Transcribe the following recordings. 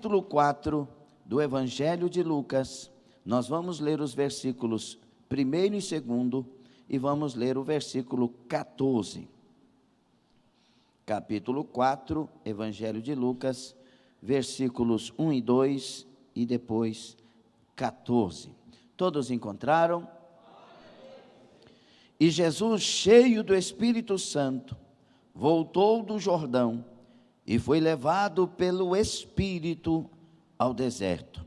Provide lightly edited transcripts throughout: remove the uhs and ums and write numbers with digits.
capítulo 4 do Evangelho de Lucas, nós vamos ler os versículos 1º e 2º e vamos ler o versículo 14. Capítulo 4, Evangelho de Lucas, versículos 1 e 2 e depois 14. Todos encontraram? E Jesus, cheio do Espírito Santo, voltou do Jordão e foi levado pelo Espírito ao deserto.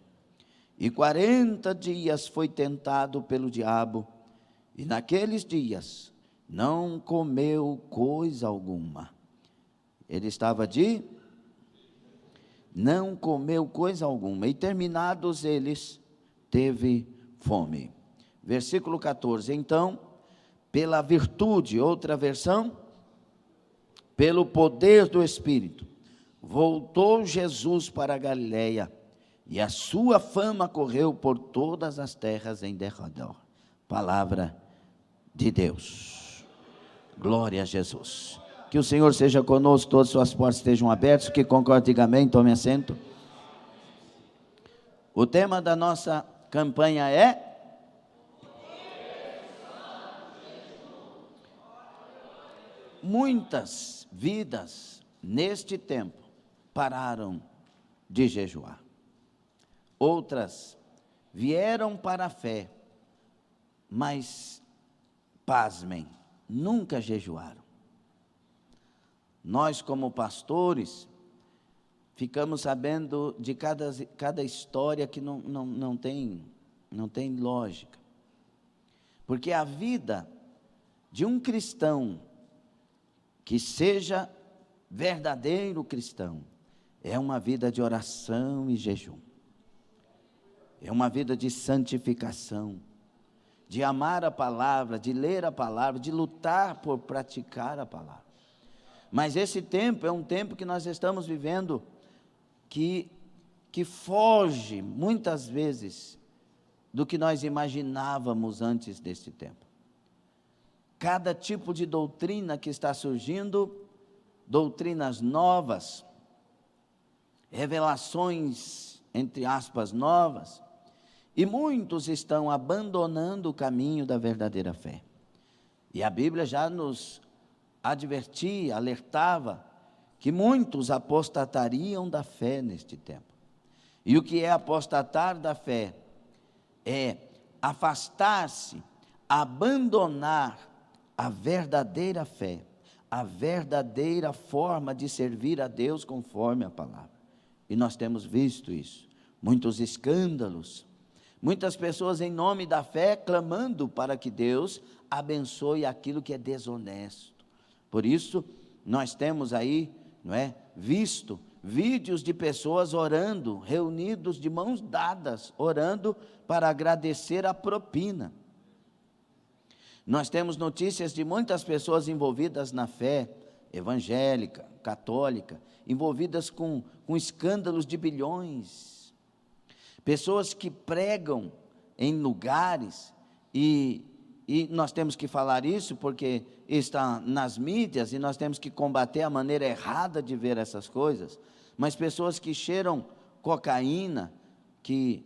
E 40 dias foi tentado pelo diabo, e naqueles dias não comeu coisa alguma. Ele estava não comeu coisa alguma, e terminados eles, teve fome. Versículo 14, então, pela virtude, outra versão, pelo poder do Espírito, voltou Jesus para a Galileia, e a sua fama correu por todas as terras em derredor. Palavra de Deus. Glória a Jesus. Que o Senhor seja conosco, todas as suas portas estejam abertas, que concorde, diga amém, tome assento. O tema da nossa campanha é muitas vidas neste tempo pararam de jejuar. Outras vieram para a fé, mas, pasmem, nunca jejuaram. Nós, como pastores, ficamos sabendo de cada história que não tem lógica. Porque a vida de um cristão que seja verdadeiro cristão é uma vida de oração e jejum. É uma vida de santificação, de amar a palavra, de ler a palavra, de lutar por praticar a palavra. Mas esse tempo é um tempo que nós estamos vivendo que foge muitas vezes do que nós imaginávamos antes deste tempo. Cada tipo de doutrina que está surgindo, doutrinas novas, revelações, entre aspas, novas, e muitos estão abandonando o caminho da verdadeira fé. E a Bíblia já nos advertia, alertava, que muitos apostatariam da fé neste tempo. E o que é apostatar da fé? É afastar-se, abandonar a verdadeira fé, a verdadeira forma de servir a Deus conforme a palavra. E nós temos visto isso, muitos escândalos, muitas pessoas em nome da fé clamando para que Deus abençoe aquilo que é desonesto. Por isso, nós temos aí, visto vídeos de pessoas orando, reunidos de mãos dadas, orando para agradecer a propina. Nós temos notícias de muitas pessoas envolvidas na fé evangélica, católica, envolvidas com escândalos de bilhões. Pessoas que pregam em lugares e nós temos que falar isso porque está nas mídias e nós temos que combater a maneira errada de ver essas coisas, mas pessoas que cheiram cocaína, que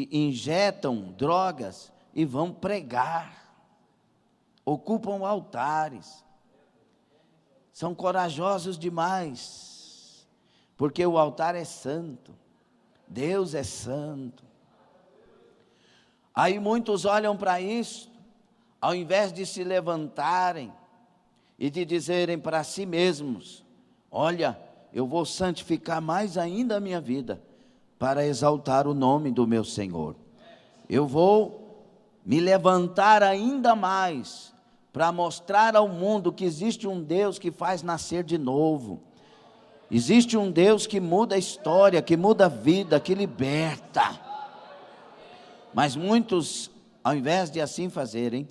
injetam drogas e vão pregar, ocupam altares, são corajosos demais, porque o altar é santo, Deus é santo. Aí muitos olham para isso, ao invés de se levantarem e de dizerem para si mesmos: olha, eu vou santificar mais ainda a minha vida, para exaltar o nome do meu Senhor. Eu vou me levantar ainda mais, para mostrar ao mundo que existe um Deus que faz nascer de novo. Existe um Deus que muda a história, que muda a vida, que liberta. Mas muitos, ao invés de assim fazerem,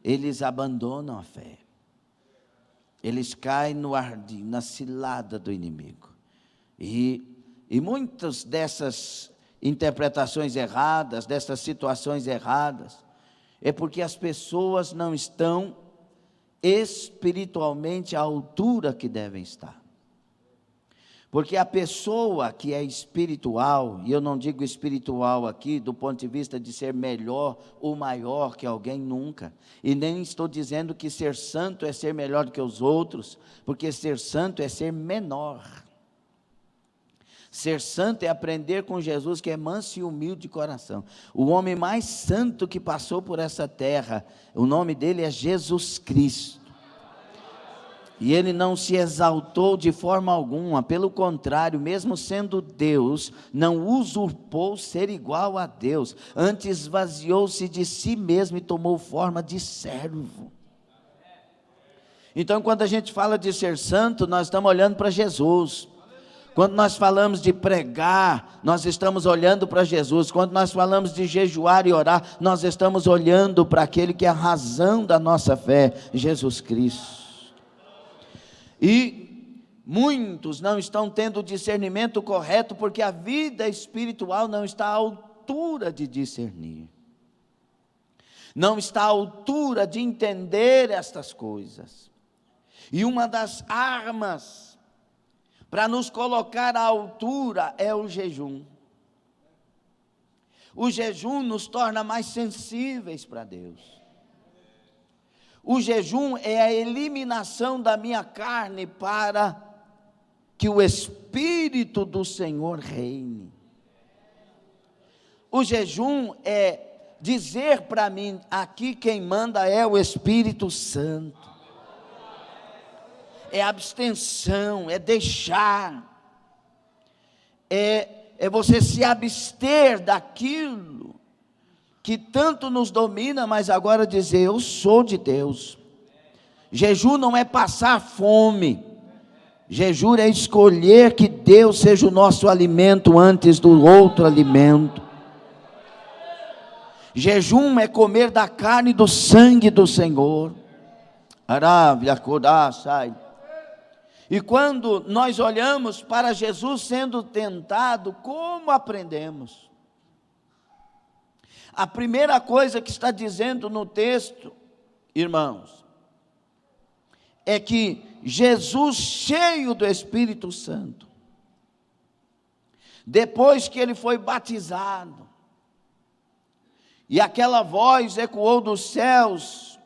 eles abandonam a fé. Eles caem no ardil, na cilada do inimigo. E muitas dessas interpretações erradas, dessas situações erradas, é porque as pessoas não estão espiritualmente à altura que devem estar. Porque a pessoa que é espiritual, e eu não digo espiritual aqui do ponto de vista de ser melhor ou maior que alguém, nunca. E nem estou dizendo que ser santo é ser melhor do que os outros, porque ser santo é ser menor. Ser santo é aprender com Jesus, que é manso e humilde de coração. O homem mais santo que passou por essa terra, o nome dele é Jesus Cristo. E ele não se exaltou de forma alguma, pelo contrário, mesmo sendo Deus, não usurpou ser igual a Deus, antes esvaziou-se de si mesmo e tomou forma de servo. Então, quando a gente fala de ser santo, nós estamos olhando para Jesus. Quando nós falamos de pregar, nós estamos olhando para Jesus. Quando nós falamos de jejuar e orar, nós estamos olhando para aquele que é a razão da nossa fé, Jesus Cristo. E muitos não estão tendo o discernimento correto, porque a vida espiritual não está à altura de discernir, não está à altura de entender estas coisas. E uma das armas para nos colocar à altura é o jejum. O jejum nos torna mais sensíveis para Deus. O jejum é a eliminação da minha carne para que o Espírito do Senhor reine. O jejum é dizer para mim, aqui quem manda é o Espírito Santo. É abstenção, é deixar, é você se abster daquilo que tanto nos domina, mas agora dizer, eu sou de Deus. Jejum não é passar fome, jejum é escolher que Deus seja o nosso alimento antes do outro alimento. Jejum é comer da carne e do sangue do Senhor. E quando nós olhamos para Jesus sendo tentado, como aprendemos? A primeira coisa que está dizendo no texto, irmãos, é que Jesus, cheio do Espírito Santo, depois que ele foi batizado, e aquela voz ecoou dos céus,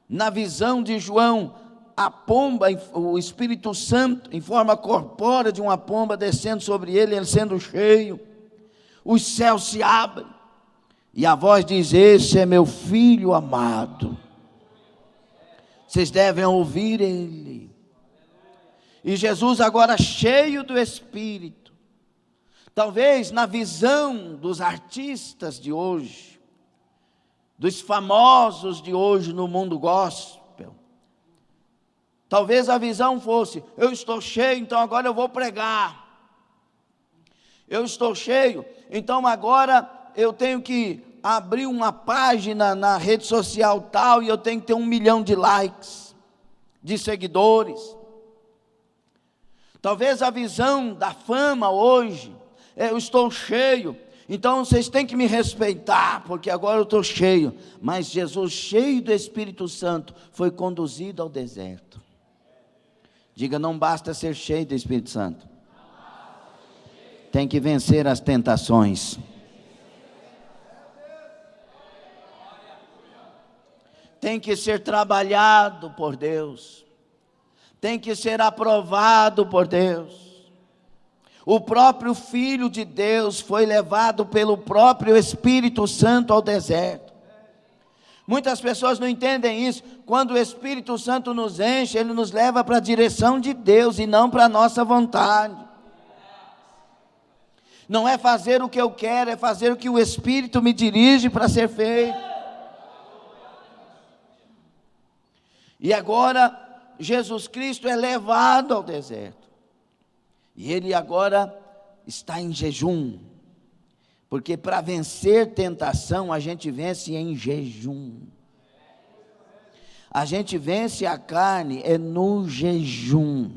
na visão de João, a pomba, o Espírito Santo, em forma corpórea de uma pomba, descendo sobre ele, ele sendo cheio, os céus se abrem, e a voz diz, esse é meu filho amado, vocês devem ouvir ele. E Jesus agora cheio do Espírito, talvez na visão dos artistas de hoje, dos famosos de hoje no mundo gospel, talvez a visão fosse, eu estou cheio, então agora eu vou pregar, eu estou cheio, então agora eu tenho que abrir uma página na rede social tal, e eu tenho que ter 1 milhão de likes, de seguidores. Talvez a visão da fama hoje, eu estou cheio, então vocês têm que me respeitar, porque agora eu estou cheio. Mas Jesus, cheio do Espírito Santo, foi conduzido ao deserto. Diga, não basta ser cheio do Espírito Santo, tem que vencer as tentações. Tem que ser trabalhado por Deus, tem que ser aprovado por Deus. O próprio Filho de Deus foi levado pelo próprio Espírito Santo ao deserto. Muitas pessoas não entendem isso. Quando o Espírito Santo nos enche, ele nos leva para a direção de Deus e não para a nossa vontade. Não é fazer o que eu quero, é fazer o que o Espírito me dirige para ser feito. E agora, Jesus Cristo é levado ao deserto. E ele agora está em jejum. Porque para vencer tentação, a gente vence em jejum. A gente vence a carne é no jejum.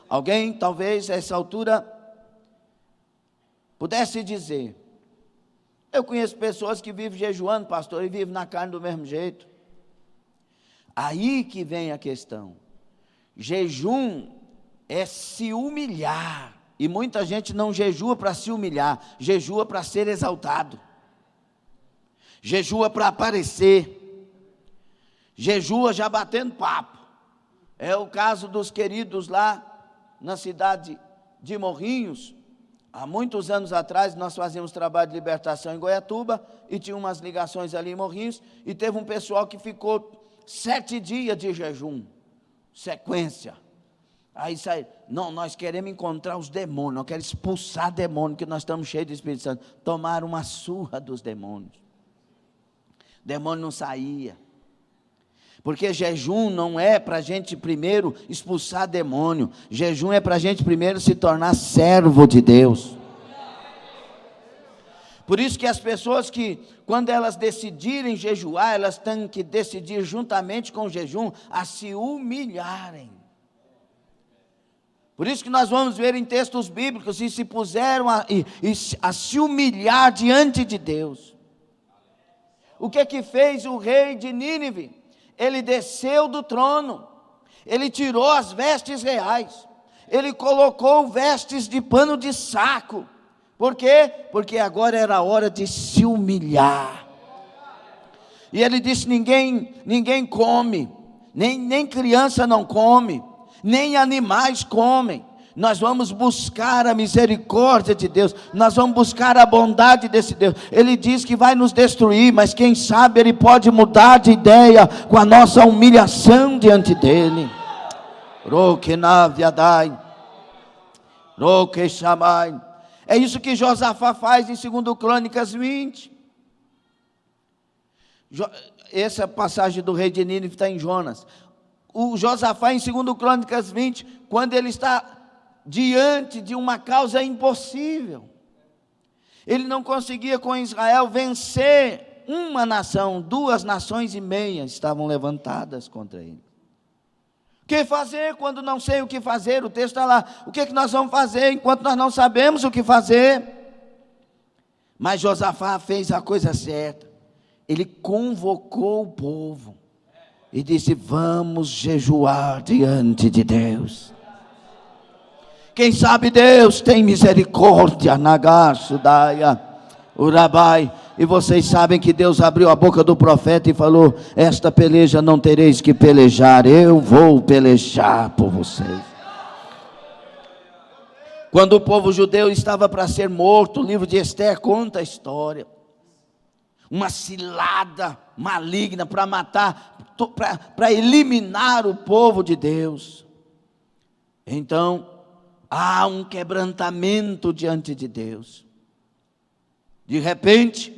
Alguém, talvez, a essa altura, pudesse dizer, eu conheço pessoas que vivem jejuando, pastor, e vivem na carne do mesmo jeito. Aí que vem a questão. Jejum é se humilhar. E muita gente não jejua para se humilhar, jejua para ser exaltado, jejua para aparecer, jejua já batendo papo. É o caso dos queridos lá na cidade de Morrinhos. Há muitos anos atrás nós fazíamos trabalho de libertação em Goiatuba e tinha umas ligações ali em Morrinhos, e teve um pessoal que ficou 7 dias de jejum, sequência. Aí sai, não, nós queremos encontrar os demônios, nós queremos expulsar demônios, que nós estamos cheios de Espírito Santo. Tomaram uma surra dos demônios. O demônio não saía. Porque jejum não é para a gente primeiro expulsar demônio. Jejum é para a gente primeiro se tornar servo de Deus. Por isso que as pessoas que, quando elas decidirem jejuar, elas têm que decidir juntamente com o jejum a se humilharem. Por isso que nós vamos ver em textos bíblicos, e se puseram a se humilhar diante de Deus. O que fez o rei de Nínive? Ele desceu do trono, ele tirou as vestes reais, ele colocou vestes de pano de saco. Por quê? Porque agora era a hora de se humilhar. E ele disse: ninguém come, nem criança não come, nem animais comem. Nós vamos buscar a misericórdia de Deus, nós vamos buscar a bondade desse Deus. Ele diz que vai nos destruir, mas quem sabe Ele pode mudar de ideia com a nossa humilhação diante dEle. É isso que Josafá faz em 2 Crônicas 20. Essa passagem do rei de Nínive está em Jonas. O Josafá em 2 Crônicas 20, quando ele está diante de uma causa impossível, ele não conseguia com Israel vencer uma nação, 2 nações e meia estavam levantadas contra ele. O que fazer quando não sei o que fazer? O texto está lá, o que nós vamos fazer enquanto nós não sabemos o que fazer? Mas Josafá fez a coisa certa, ele convocou o povo e disse: vamos jejuar diante de Deus. Quem sabe Deus tem misericórdia, Nagasudaya, Urabai. E vocês sabem que Deus abriu a boca do profeta e falou: esta peleja não tereis que pelejar, eu vou pelejar por vocês. Quando o povo judeu estava para ser morto, o livro de Esther conta a história. Uma cilada maligna para matar, para eliminar o povo de Deus. Então, há um quebrantamento diante de Deus. De repente,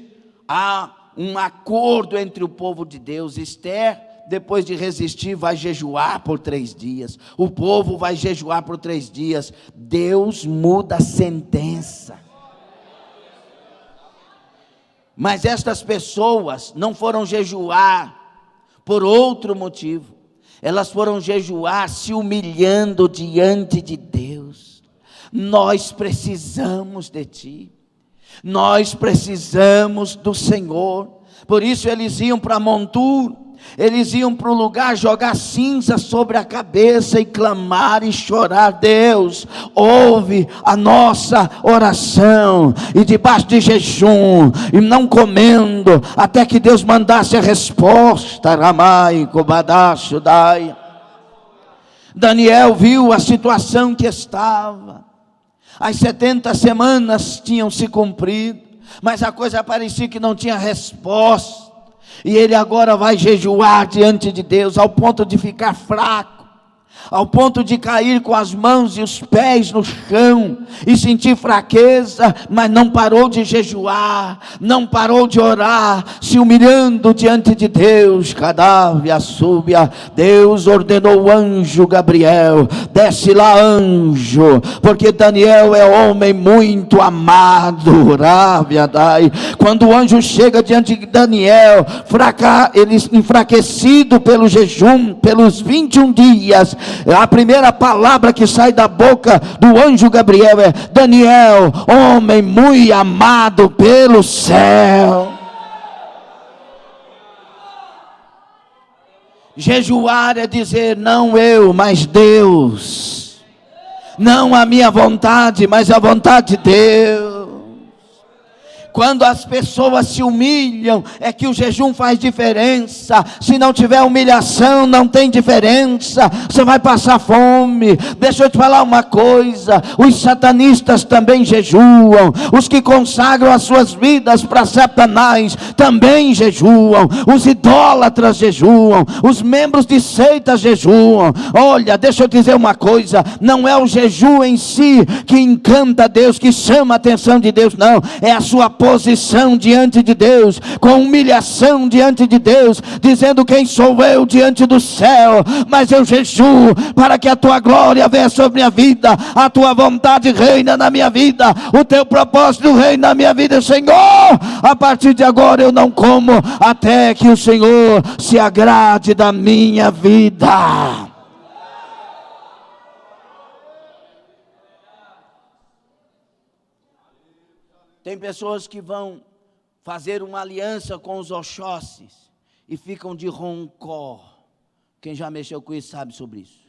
há um acordo entre o povo de Deus. Esther, depois de resistir, vai jejuar por 3 dias. O povo vai jejuar por 3 dias. Deus muda a sentença. Mas estas pessoas não foram jejuar por outro motivo. Elas foram jejuar se humilhando diante de Deus. Nós precisamos de Ti. Nós precisamos do Senhor. Por isso eles iam para Montur. Eles iam para o lugar jogar cinza sobre a cabeça e clamar e chorar: Deus, ouve a nossa oração. E debaixo de jejum, e não comendo, até que Deus mandasse a resposta. Ramai, Kobadash, Dai. Daniel viu a situação que estava. As 70 semanas tinham se cumprido, mas a coisa parecia que não tinha resposta. E ele agora vai jejuar diante de Deus, ao ponto de ficar fraco, ao ponto de cair com as mãos e os pés no chão, e sentir fraqueza, mas não parou de jejuar, não parou de orar, se humilhando diante de Deus. Cadávia, súbia, Deus ordenou o anjo Gabriel: desce lá, anjo, porque Daniel é homem muito amado. Raviadai. Quando o anjo chega diante de Daniel, ele enfraquecido pelo jejum, pelos 21 dias, a primeira palavra que sai da boca do anjo Gabriel é: Daniel, homem muito amado pelo céu. Jejuar é dizer: não eu, mas Deus. Não a minha vontade, mas a vontade de Deus. Quando as pessoas se humilham, é que o jejum faz diferença. Se não tiver humilhação, não tem diferença. Você vai passar fome. Deixa eu te falar uma coisa: os satanistas também jejuam. Os que consagram as suas vidas para Satanás também jejuam. Os idólatras jejuam. Os membros de seitas jejuam. Olha, deixa eu dizer uma coisa: não é o jejum em si que encanta Deus, que chama a atenção de Deus, não. É a sua posição diante de Deus, com humilhação diante de Deus, dizendo: quem sou eu diante do céu? Mas eu jejuo para que a tua glória venha sobre a minha vida, a tua vontade reina na minha vida, o teu propósito reina na minha vida. Senhor, a partir de agora eu não como até que o Senhor se agrade da minha vida. Tem pessoas que vão fazer uma aliança com os Oxóssis e ficam de roncó. Quem já mexeu com isso sabe sobre isso.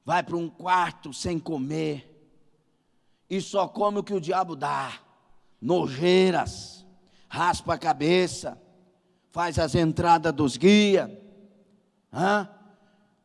Vai para um quarto sem comer e só come o que o diabo dá. Nojeiras, raspa a cabeça, faz as entradas dos guias.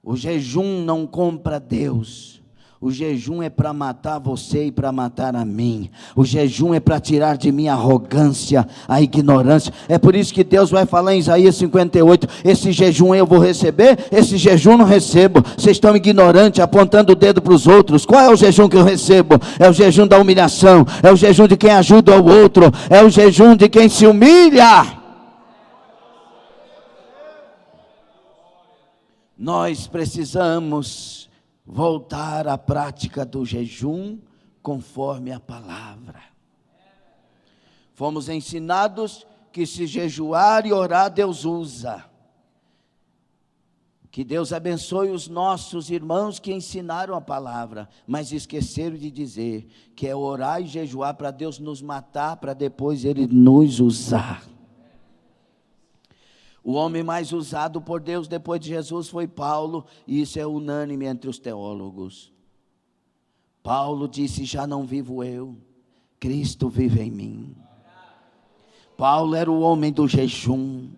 O jejum não compra Deus. O jejum é para matar você e para matar a mim. O jejum é para tirar de mim a arrogância, a ignorância. É por isso que Deus vai falar em Isaías 58, esse jejum eu vou receber, esse jejum não recebo. Vocês estão ignorantes, apontando o dedo para os outros. Qual é o jejum que eu recebo? É o jejum da humilhação, é o jejum de quem ajuda o outro, é o jejum de quem se humilha. Nós precisamos voltar à prática do jejum conforme a palavra. Fomos ensinados que se jejuar e orar, Deus usa. Que Deus abençoe os nossos irmãos que ensinaram a palavra, mas esqueceram de dizer que é orar e jejuar para Deus nos matar, para depois Ele nos usar. O homem mais usado por Deus depois de Jesus foi Paulo, e isso é unânime entre os teólogos. Paulo disse: já não vivo eu, Cristo vive em mim. Paulo era o homem do jejum.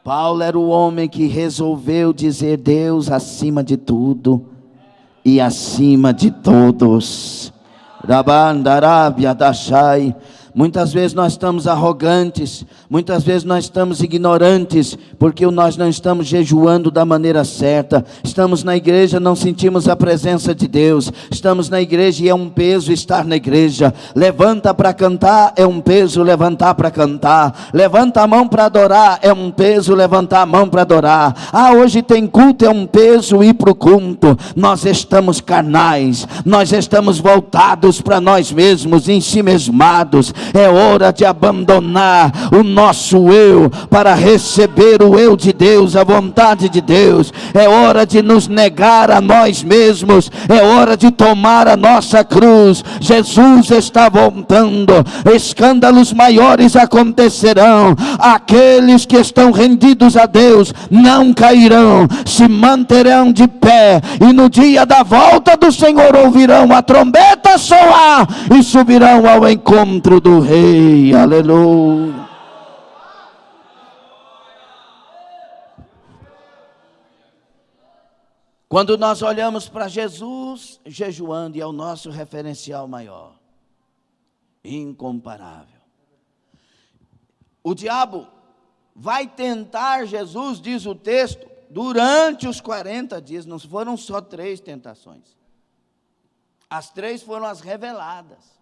Paulo era o homem que resolveu dizer: Deus acima de tudo e acima de todos. Rabandarabia dashai. Muitas vezes nós estamos arrogantes, muitas vezes nós estamos ignorantes, porque nós não estamos jejuando da maneira certa. Estamos na igreja, não sentimos a presença de Deus. Estamos na igreja e é um peso estar na igreja. Levanta para cantar, é um peso levantar para cantar. Levanta a mão para adorar, é um peso levantar a mão para adorar. Hoje tem culto, é um peso ir para o culto. Nós estamos carnais, nós estamos voltados para nós mesmos, ensimesmados. É hora de abandonar o nosso eu para receber o eu de Deus, a vontade de Deus. É hora de nos negar a nós mesmos. É hora de tomar a nossa cruz. Jesus está voltando. Escândalos maiores acontecerão. Aqueles que estão rendidos a Deus não cairão, se manterão de pé, e no dia da volta do Senhor ouvirão a trombeta soar e subirão ao encontro do Rei. Aleluia. Quando nós olhamos para Jesus jejuando, e é o nosso referencial maior, incomparável. O diabo vai tentar Jesus, diz o texto, durante os 40 dias. Não foram só 3 tentações. As 3 foram as reveladas.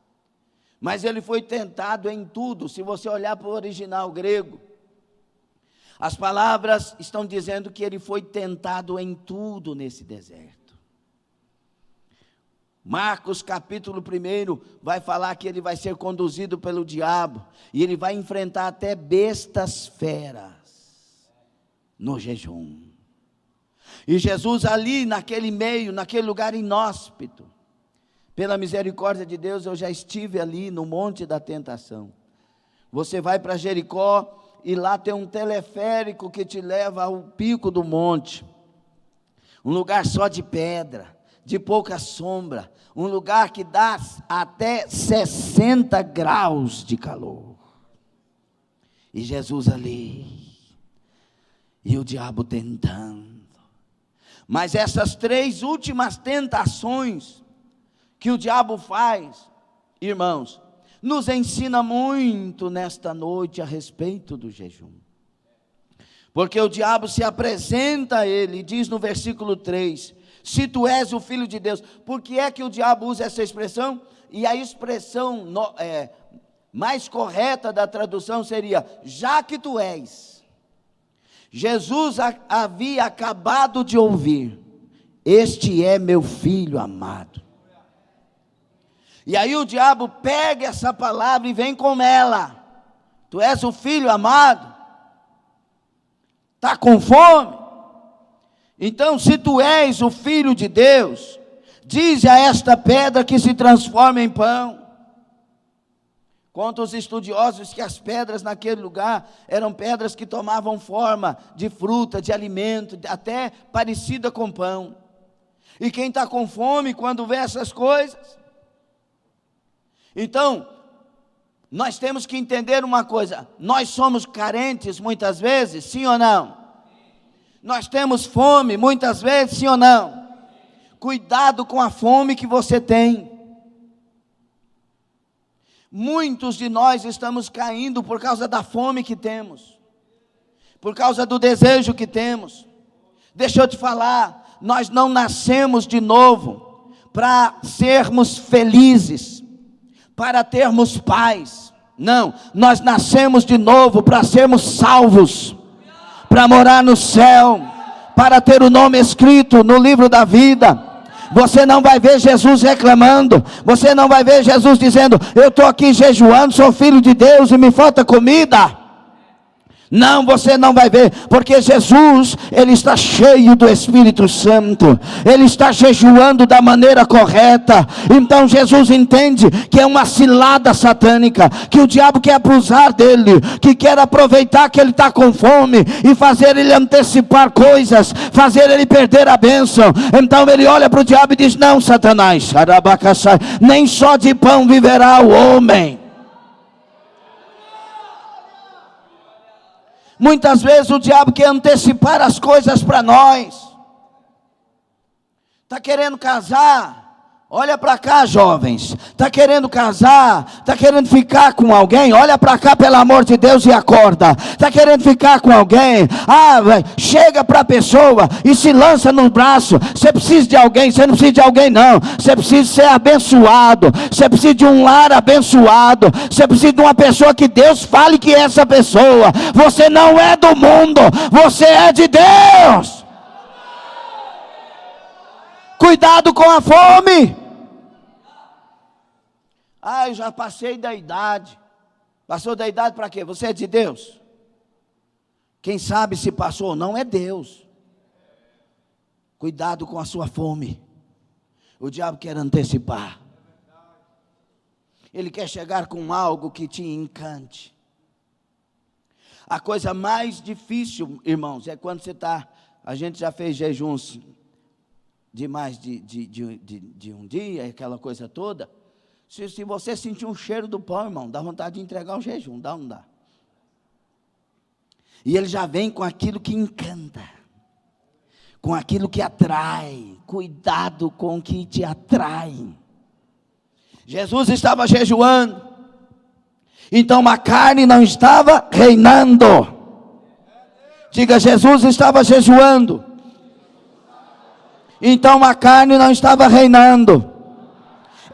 Mas ele foi tentado em tudo. Se você olhar para o original grego, as palavras estão dizendo que ele foi tentado em tudo nesse deserto. Marcos capítulo 1 vai falar que ele vai ser conduzido pelo diabo, e ele vai enfrentar até bestas feras no jejum. E Jesus ali naquele meio, naquele lugar inóspito, pela misericórdia de Deus, eu já estive ali no Monte da Tentação. Você vai para Jericó e lá tem um teleférico que te leva ao pico do monte. Um lugar só de pedra, de pouca sombra, um lugar que dá até 60 graus de calor. E Jesus ali, e o diabo tentando. Mas essas 3 últimas tentações que o diabo faz, irmãos, nos ensina muito nesta noite a respeito do jejum. Porque o diabo se apresenta a ele, diz no versículo 3, se tu és o Filho de Deus. Por que é que o diabo usa essa expressão? E a expressão mais correta da tradução seria, já que tu és. Jesus havia acabado de ouvir, este é meu Filho amado. E aí o diabo pega essa palavra e vem com ela. Tu és o Filho amado? Está com fome? Então, se tu és o Filho de Deus, dize a esta pedra que se transforma em pão. Contam os estudiosos que as pedras naquele lugar eram pedras que tomavam forma de fruta, de alimento, até parecida com pão. E quem está com fome quando vê essas coisas? Então, nós temos que entender uma coisa, nós somos carentes muitas vezes, sim ou não? Nós temos fome muitas vezes, sim ou não? Cuidado com a fome que você tem. Muitos de nós estamos caindo por causa da fome que temos, por causa do desejo que temos. Deixa eu te falar, nós não nascemos de novo para sermos felizes, para termos paz. Não, nós nascemos de novo para sermos salvos, para morar no céu, para ter o nome escrito no livro da vida. Você não vai ver Jesus reclamando, você não vai ver Jesus dizendo, eu estou aqui jejuando, sou filho de Deus e me falta comida. Não, você não vai ver, porque Jesus, ele está cheio do Espírito Santo, ele está jejuando da maneira correta. Então Jesus entende que é uma cilada satânica, que o diabo quer abusar dele, que quer aproveitar que ele está com fome e fazer ele antecipar coisas, fazer ele perder a bênção. Então ele olha para o diabo e diz, não, Satanás, nem só de pão viverá o homem. Muitas vezes o diabo quer antecipar as coisas para nós. Está querendo casar? Olha para cá, jovens. Está querendo casar? Está querendo ficar com alguém? Olha para cá, pelo amor de Deus, e acorda. Está querendo ficar com alguém? Chega para a pessoa e se lança no braço. Você precisa de alguém? Você não precisa de alguém, não. Você precisa ser abençoado. Você precisa de um lar abençoado. Você precisa de uma pessoa que Deus fale que é essa pessoa. Você não é do mundo, você é de Deus. Cuidado com a fome. Eu já passei da idade. Passou da idade para quê? Você é de Deus? Quem sabe se passou ou não é Deus. Cuidado com a sua fome. O diabo quer antecipar. Ele quer chegar com algo que te encante. A coisa mais difícil, irmãos, é quando você está... A gente já fez jejuns de mais de um dia, aquela coisa toda. Se você sentir um cheiro do pão, irmão, dá vontade de entregar o jejum, dá ou não dá? E ele já vem com aquilo que encanta, com aquilo que atrai. Cuidado com o que te atrai. Jesus estava jejuando, então a carne não estava reinando. Diga, Jesus estava jejuando, então a carne não estava reinando.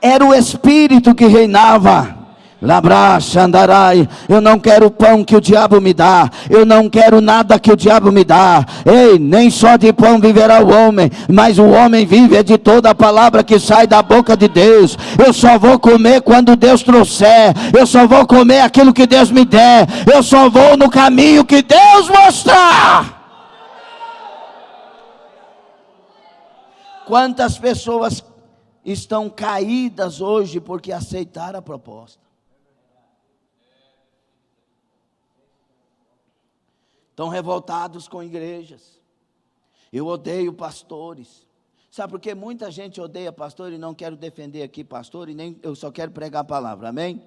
Era o Espírito que reinava. Labracha, andarai. Eu não quero o pão que o diabo me dá. Eu não quero nada que o diabo me dá. Ei, nem só de pão viverá o homem, mas o homem vive de toda a palavra que sai da boca de Deus. Eu só vou comer quando Deus trouxer. Eu só vou comer aquilo que Deus me der. Eu só vou no caminho que Deus mostrar. Quantas pessoas estão caídas hoje porque aceitaram a proposta? Estão revoltados com igrejas. Eu odeio pastores. Sabe por que muita gente odeia pastor e não quero defender aqui pastor, e nem eu só quero pregar a palavra, amém?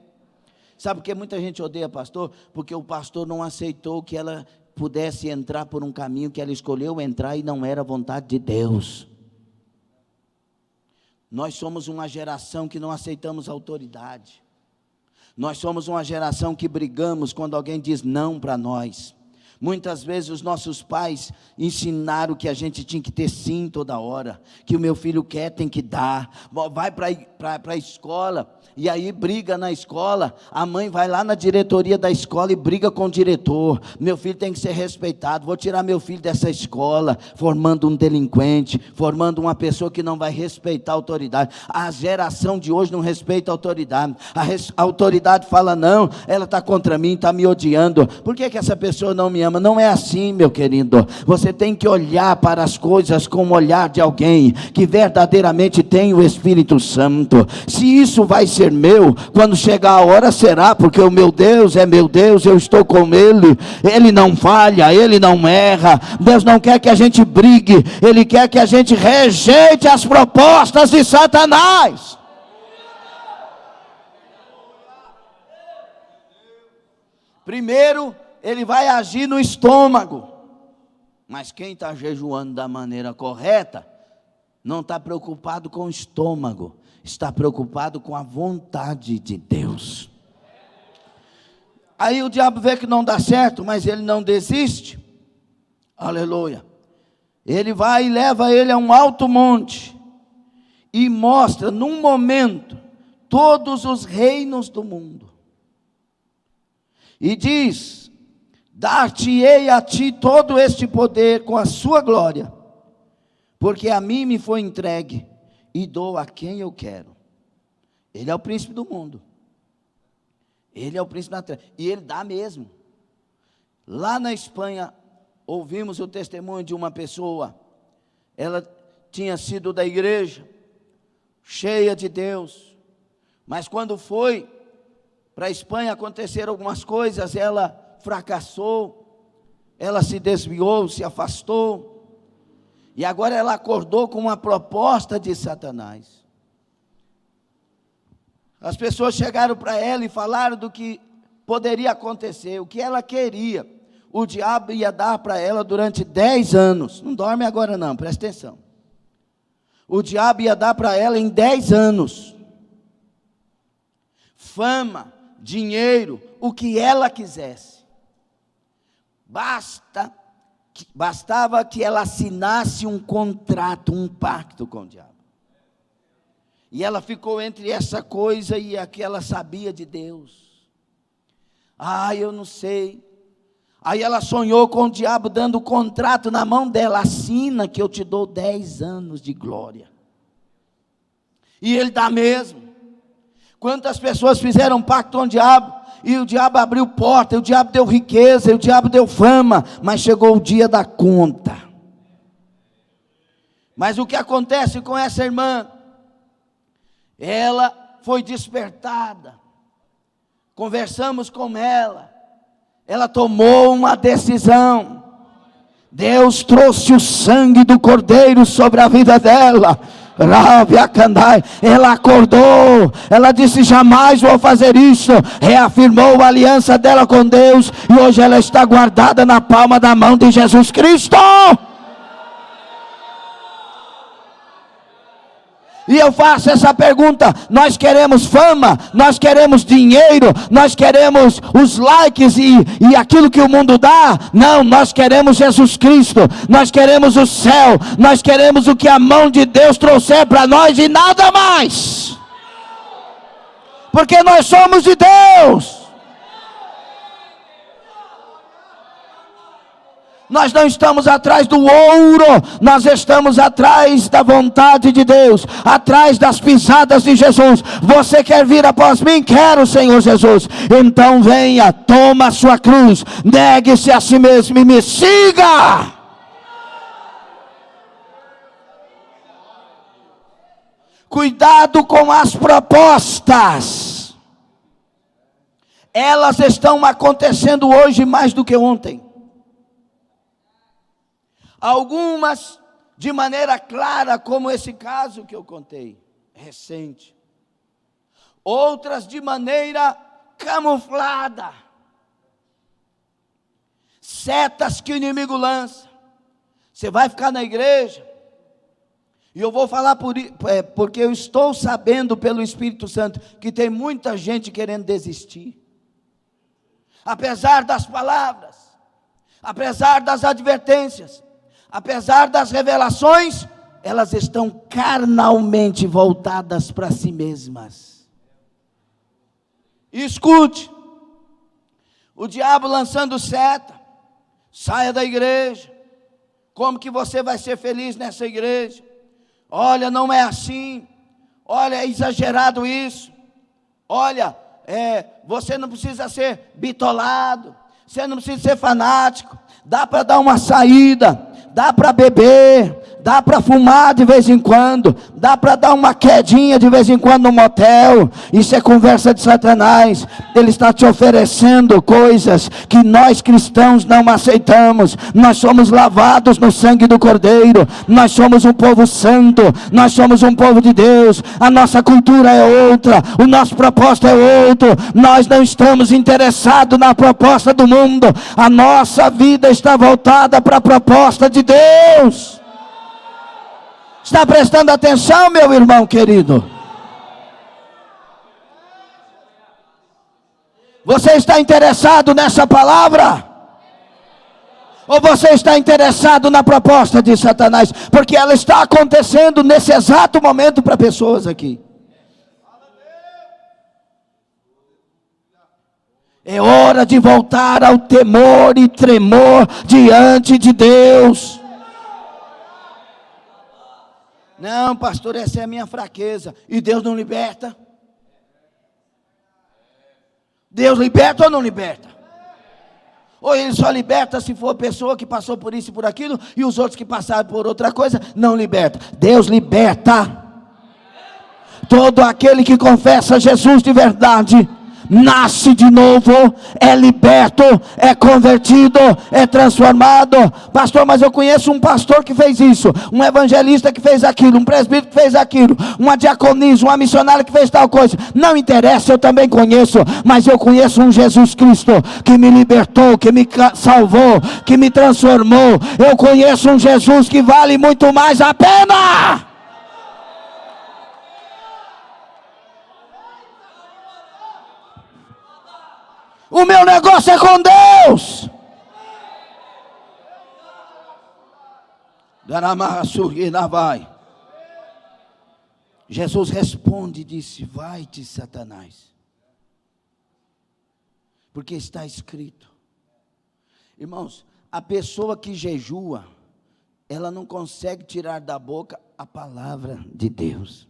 Sabe por que muita gente odeia pastor? Porque o pastor não aceitou que ela pudesse entrar por um caminho que ela escolheu entrar e não era a vontade de Deus. Nós somos uma geração que não aceitamos autoridade. Nós somos uma geração que brigamos quando alguém diz não para nós. Muitas vezes os nossos pais ensinaram que a gente tinha que ter sim toda hora, que o meu filho quer, tem que dar, vai para a escola, e aí briga na escola, a mãe vai lá na diretoria da escola e briga com o diretor, meu filho tem que ser respeitado, vou tirar meu filho dessa escola, formando um delinquente, formando uma pessoa que não vai respeitar a autoridade. A geração de hoje não respeita a autoridade, a autoridade fala não, ela está contra mim, está me odiando, por que essa pessoa não me ama? Não é assim, meu querido. Você tem que olhar para as coisas com o olhar de alguém que verdadeiramente tem o Espírito Santo. Se isso vai ser meu, quando chegar a hora será, porque o meu Deus é meu Deus, eu estou com Ele, Ele não falha, Ele não erra. Deus não quer que a gente brigue, Ele quer que a gente rejeite as propostas de Satanás. Primeiro, ele vai agir no estômago, mas quem está jejuando da maneira correta, não está preocupado com o estômago, está preocupado com a vontade de Deus. Aí o diabo vê que não dá certo, mas ele não desiste, aleluia, ele vai e leva ele a um alto monte, e mostra num momento, todos os reinos do mundo, e diz: dar-te-ei a ti todo este poder com a sua glória, porque a mim me foi entregue, e dou a quem eu quero. Ele é o príncipe do mundo, ele é o príncipe da terra, e ele dá mesmo. Lá na Espanha, ouvimos o testemunho de uma pessoa, ela tinha sido da igreja, cheia de Deus, mas quando foi para a Espanha, aconteceram algumas coisas, ela fracassou, ela se desviou, se afastou, e agora ela acordou com uma proposta de Satanás. As pessoas chegaram para ela e falaram do que poderia acontecer, o que ela queria. O diabo ia dar para ela durante 10 anos, não dorme agora não, presta atenção. O diabo ia dar para ela em 10 anos, fama, dinheiro, o que ela quisesse. Bastava que ela assinasse um contrato, um pacto com o diabo. E ela ficou entre essa coisa e a que ela sabia de Deus. Eu não sei. Aí ela sonhou com o diabo dando o contrato na mão dela: assina que eu te dou 10 anos de glória. E ele dá mesmo. Quantas pessoas fizeram pacto com o diabo? E o diabo abriu porta, e o diabo deu riqueza, e o diabo deu fama, mas chegou o dia da conta. Mas o que acontece com essa irmã? Ela foi despertada, conversamos com ela tomou uma decisão, Deus trouxe o sangue do Cordeiro sobre a vida dela, ela acordou, ela disse: jamais vou fazer isso, reafirmou a aliança dela com Deus, e hoje ela está guardada na palma da mão de Jesus Cristo. E eu faço essa pergunta: nós queremos fama, nós queremos dinheiro, nós queremos os likes e aquilo que o mundo dá? Não, nós queremos Jesus Cristo, nós queremos o céu, nós queremos o que a mão de Deus trouxer para nós e nada mais, porque nós somos de Deus. Nós não estamos atrás do ouro, nós estamos atrás da vontade de Deus, atrás das pisadas de Jesus. Você quer vir após mim? Quero, Senhor Jesus. Então venha, toma a sua cruz, negue-se a si mesmo e me siga. Cuidado com as propostas, elas estão acontecendo hoje mais do que ontem. Algumas de maneira clara, como esse caso que eu contei, recente. Outras de maneira camuflada. Setas que o inimigo lança. Você vai ficar na igreja, e eu vou falar porque eu estou sabendo pelo Espírito Santo, que tem muita gente querendo desistir. Apesar das palavras, apesar das advertências, apesar das revelações, elas estão carnalmente voltadas para si mesmas. E escute, o diabo lançando seta, saia da igreja, como que você vai ser feliz nessa igreja? Olha, não é assim, olha, é exagerado isso, olha, você não precisa ser bitolado, você não precisa ser fanático, dá para dar uma saída, dá para beber, dá para fumar de vez em quando, dá para dar uma quedinha de vez em quando no motel. Isso é conversa de Satanás. Ele está te oferecendo coisas que nós cristãos não aceitamos. Nós somos lavados no sangue do Cordeiro, nós somos um povo santo, nós somos um povo de Deus, a nossa cultura é outra, o nosso propósito é outro, nós não estamos interessados na proposta do mundo, a nossa vida está voltada para a proposta de Deus. Está prestando atenção, meu irmão querido? Você está interessado nessa palavra? Ou você está interessado na proposta de Satanás? Porque ela está acontecendo nesse exato momento para pessoas aqui. É hora de voltar ao temor e tremor diante de Deus. Não, pastor, essa é a minha fraqueza. E Deus não liberta? Deus liberta ou não liberta? Ou Ele só liberta se for pessoa que passou por isso e por aquilo, e os outros que passaram por outra coisa, não liberta. Deus liberta. Todo aquele que confessa Jesus de verdade, nasce de novo, é liberto, é convertido, é transformado. Pastor, mas eu conheço um pastor que fez isso, um evangelista que fez aquilo, um presbítero que fez aquilo, uma diaconisa, uma missionária que fez tal coisa. Não interessa, eu também conheço, mas eu conheço um Jesus Cristo que me libertou, que me salvou, que me transformou. Eu conheço um Jesus que vale muito mais a pena. O meu negócio é com Deus. Jesus responde e disse: vai-te, Satanás, porque está escrito. Irmãos, a pessoa que jejua, ela não consegue tirar da boca a palavra de Deus.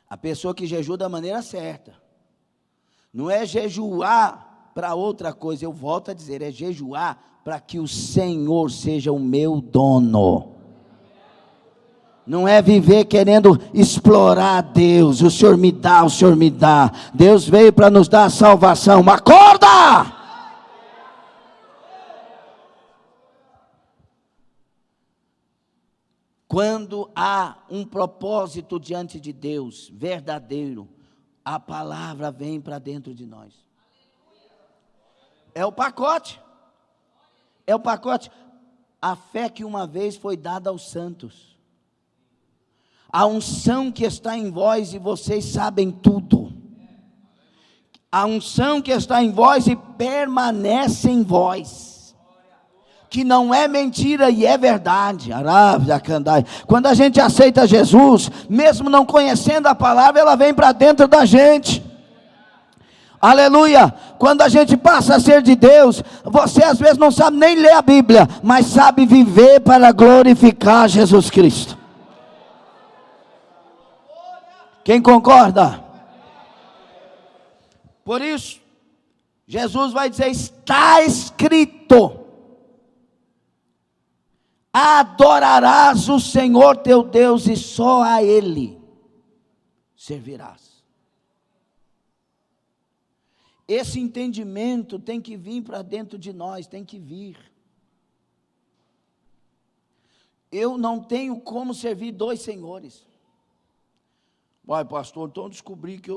A pessoa que jejua da maneira certa, não é jejuar para outra coisa, eu volto a dizer, é jejuar para que o Senhor seja o meu dono. Não é viver querendo explorar Deus, o Senhor me dá, o Senhor me dá. Deus veio para nos dar a salvação, acorda! Quando há um propósito diante de Deus, verdadeiro, a palavra vem para dentro de nós. É o pacote. É o pacote. A fé que uma vez foi dada aos santos. A unção que está em vós e vocês sabem tudo. A unção que está em vós e permanece em vós. Que não é mentira e é verdade. Quando a gente aceita Jesus, mesmo não conhecendo a palavra, ela vem para dentro da gente. Aleluia. Quando a gente passa a ser de Deus, você às vezes não sabe nem ler a Bíblia, mas sabe viver para glorificar Jesus Cristo. Quem concorda? Por isso, Jesus vai dizer: está escrito: adorarás o Senhor teu Deus e só a Ele servirás. Esse entendimento tem que vir para dentro de nós, tem que vir. eu não tenho como servir dois senhores. Vai, pastor, então eu descobri que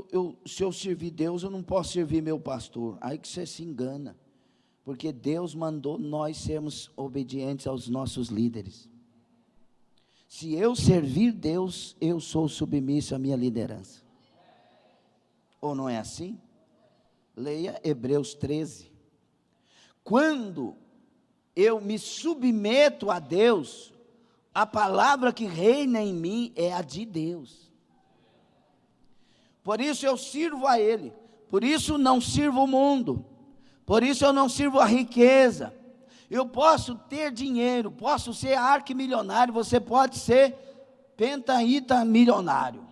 se eu servir Deus, eu não posso servir meu pastor. Aí que você se engana, porque Deus mandou nós sermos obedientes aos nossos líderes. Se eu servir Deus, eu sou submisso à minha liderança. Ou não é assim? Leia Hebreus 13. Quando eu me submeto a Deus, a palavra que reina em mim é a de Deus. Por isso eu sirvo a Ele, por isso não sirvo o mundo, por isso eu não sirvo a riqueza. Eu posso ter dinheiro, posso ser arquimilionário, você pode ser pentaíta milionário,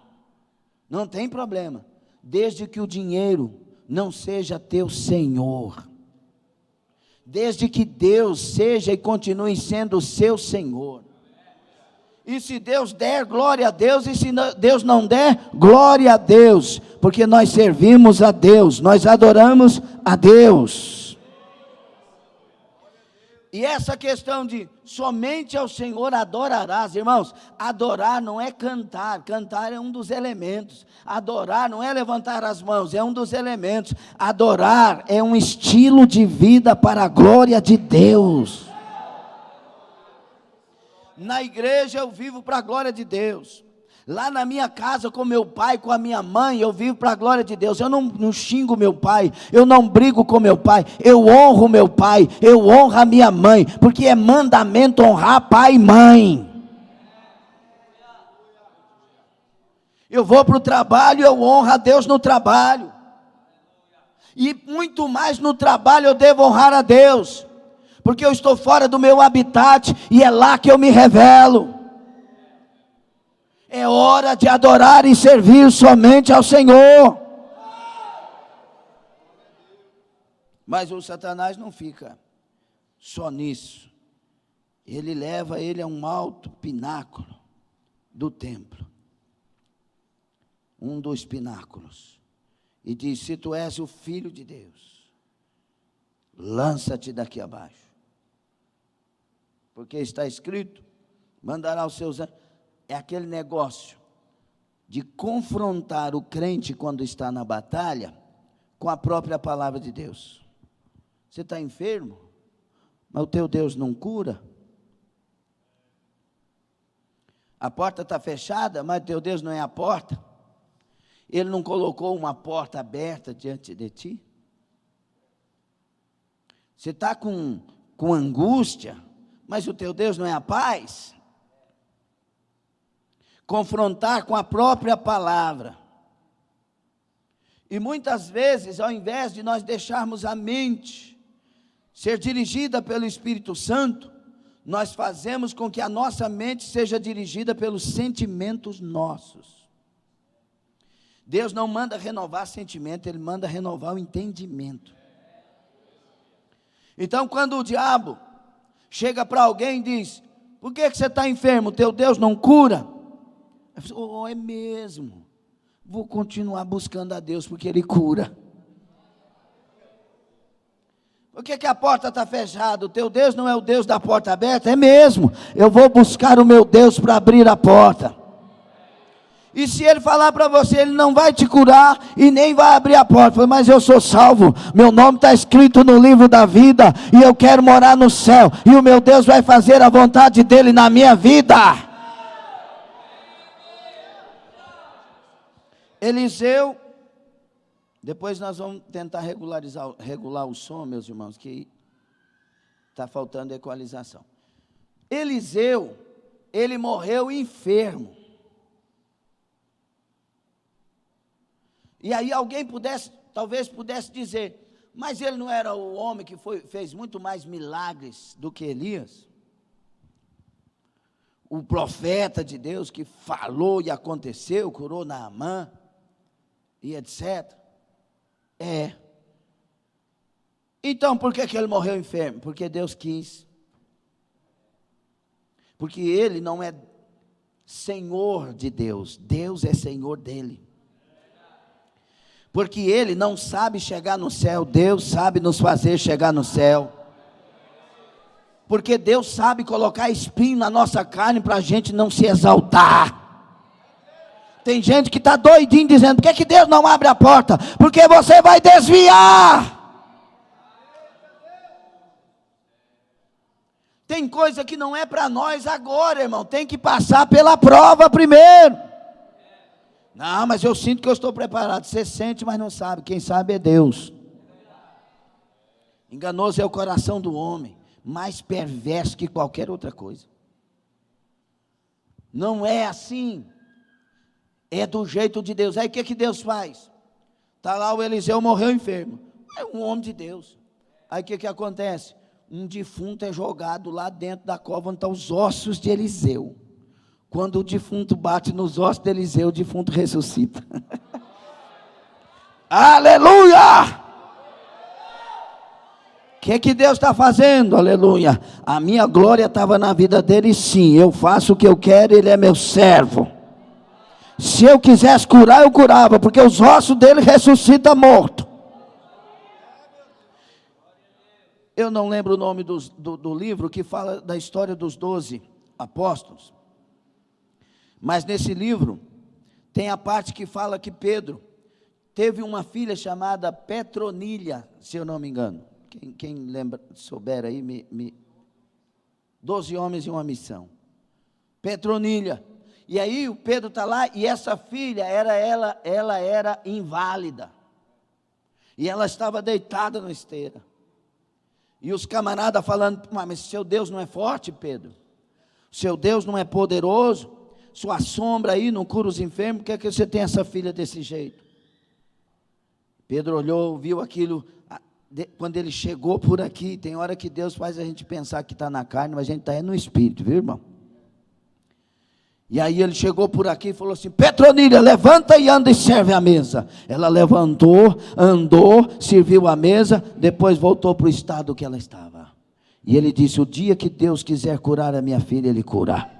não tem problema, desde que o dinheiro não seja teu senhor, desde que Deus seja e continue sendo o seu Senhor. E se Deus der, glória a Deus, e se Deus não der, glória a Deus, porque nós servimos a Deus, nós adoramos a Deus. E essa questão de somente ao Senhor adorarás, irmãos, adorar não é cantar, cantar é um dos elementos, adorar não é levantar as mãos, é um dos elementos, adorar é um estilo de vida para a glória de Deus. Na igreja eu vivo para a glória de Deus, lá na minha casa com meu pai, com a minha mãe, eu vivo para a glória de Deus. Eu não xingo meu pai, eu não brigo com meu pai, eu honro meu pai, eu honro a minha mãe, porque é mandamento honrar pai e mãe. Eu vou para o trabalho, eu honro a Deus no trabalho, e muito mais no trabalho eu devo honrar a Deus, porque eu estou fora do meu habitat, e é lá que eu me revelo. É hora de adorar e servir somente ao Senhor. Mas o Satanás não fica só nisso. Ele leva ele a um alto pináculo do templo, um dos pináculos, e diz: se tu és o Filho de Deus, lança-te daqui abaixo. Porque está escrito, mandará os seus anjos. É aquele negócio de confrontar o crente quando está na batalha com a própria palavra de Deus. Você está enfermo, mas o teu Deus não cura. A porta está fechada, mas o teu Deus não é a porta. Ele não colocou uma porta aberta diante de ti. Você está com angústia, mas o teu Deus não é a paz. Confrontar com a própria palavra. E muitas vezes, ao invés de nós deixarmos a mente ser dirigida pelo Espírito Santo, nós fazemos com que a nossa mente seja dirigida pelos sentimentos nossos. Deus não manda renovar sentimento, Ele manda renovar o entendimento. Então, quando o diabo chega para alguém e diz: por que você está enfermo? Teu Deus não cura? Oh, é mesmo, vou continuar buscando a Deus, porque Ele cura. Por que a porta está fechada? O teu Deus não é o Deus da porta aberta? É mesmo, eu vou buscar o meu Deus para abrir a porta. E se Ele falar para você, Ele não vai te curar e nem vai abrir a porta. Mas eu sou salvo, meu nome está escrito no livro da vida, e eu quero morar no céu, e o meu Deus vai fazer a vontade dEle na minha vida. Eliseu, depois nós vamos tentar regular o som, meus irmãos, que está faltando equalização. Eliseu, ele morreu enfermo. E aí alguém talvez pudesse dizer: mas ele não era o homem que fez muito mais milagres do que Elias? O profeta de Deus que falou e aconteceu, curou Naamã e etc. Então por que ele morreu enfermo? Porque Deus quis. Porque ele não é senhor de Deus, Deus é senhor dele. Porque ele não sabe chegar no céu, Deus sabe nos fazer chegar no céu. Porque Deus sabe colocar espinho na nossa carne para a gente não se exaltar. Tem gente que está doidinho dizendo: por que Deus não abre a porta? Porque você vai desviar. Tem coisa que não é para nós agora, irmão. Tem que passar pela prova primeiro. Não, mas eu sinto que eu estou preparado. Você sente, mas não sabe. Quem sabe é Deus. Enganoso é o coração do homem, mais perverso que qualquer outra coisa. Não é assim. É do jeito de Deus. Aí o que Deus faz? Está lá o Eliseu, morreu enfermo. É um homem de Deus. Aí o que acontece? Um defunto é jogado lá dentro da cova onde estão os ossos de Eliseu. Quando o defunto bate nos ossos de Eliseu, o defunto ressuscita. Aleluia! O que Deus está fazendo? Aleluia! A minha glória estava na vida dele, sim. Eu faço o que eu quero, ele é meu servo. Se eu quisesse curar, eu curava, porque os ossos dele ressuscitam morto. Eu não lembro o nome do livro que fala da história dos 12 apóstolos. Mas nesse livro, tem a parte que fala que Pedro teve uma filha chamada Petronilha, se eu não me engano. Quem lembra, souber aí, 12 homens e uma missão. Petronilha. E aí o Pedro está lá, e essa filha, ela era inválida. E ela estava deitada na esteira. E os camaradas falando: mas seu Deus não é forte, Pedro? Seu Deus não é poderoso? Sua sombra aí não cura os enfermos? Por que é que você tem essa filha desse jeito? Pedro olhou, viu aquilo. Quando ele chegou por aqui, tem hora que Deus faz a gente pensar que está na carne, mas a gente está no espírito, viu, irmão? E aí ele chegou por aqui e falou assim: Petronilha, levanta e anda e serve a mesa. Ela levantou, andou, serviu a mesa, depois voltou para o estado que ela estava. E ele disse: o dia que Deus quiser curar a minha filha, Ele cura.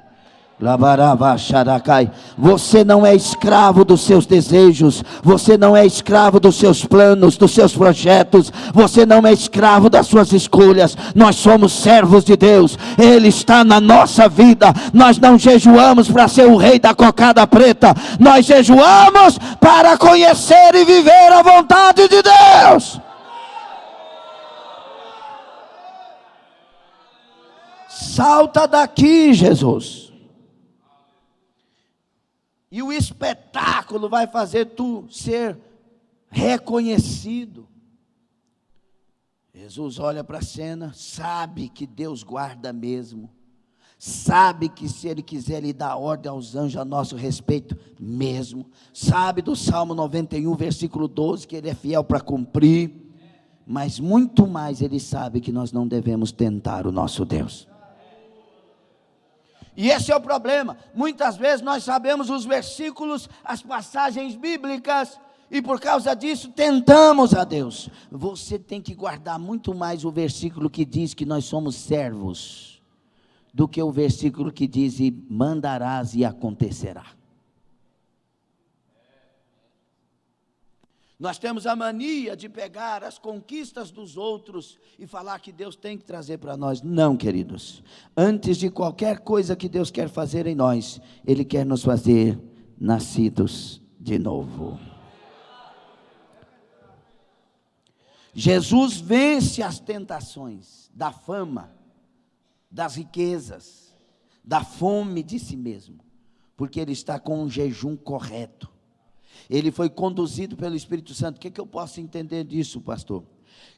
Você não é escravo dos seus desejos, você não é escravo dos seus planos, dos seus projetos, você não é escravo das suas escolhas. Nós somos servos de Deus, Ele está na nossa vida. Nós não jejuamos para ser o rei da cocada preta, nós jejuamos para conhecer e viver a vontade de Deus. Salta daqui, Jesus. E o espetáculo vai fazer tu ser reconhecido. Jesus olha para a cena, sabe que Deus guarda mesmo. Sabe que se Ele quiser, Ele dá ordem aos anjos a nosso respeito mesmo. Sabe do Salmo 91, versículo 12, que Ele é fiel para cumprir. Mas muito mais Ele sabe que nós não devemos tentar o nosso Deus. E esse é o problema. Muitas vezes nós sabemos os versículos, as passagens bíblicas, e por causa disso tentamos a Deus. Você tem que guardar muito mais o versículo que diz que nós somos servos, do que o versículo que diz: e mandarás e acontecerá. Nós temos a mania de pegar as conquistas dos outros e falar que Deus tem que trazer para nós. Não, queridos. Antes de qualquer coisa que Deus quer fazer em nós, Ele quer nos fazer nascidos de novo. Jesus vence as tentações da fama, das riquezas, da fome de si mesmo, porque Ele está com um jejum correto. Ele foi conduzido pelo Espírito Santo. O que eu posso entender disso, pastor?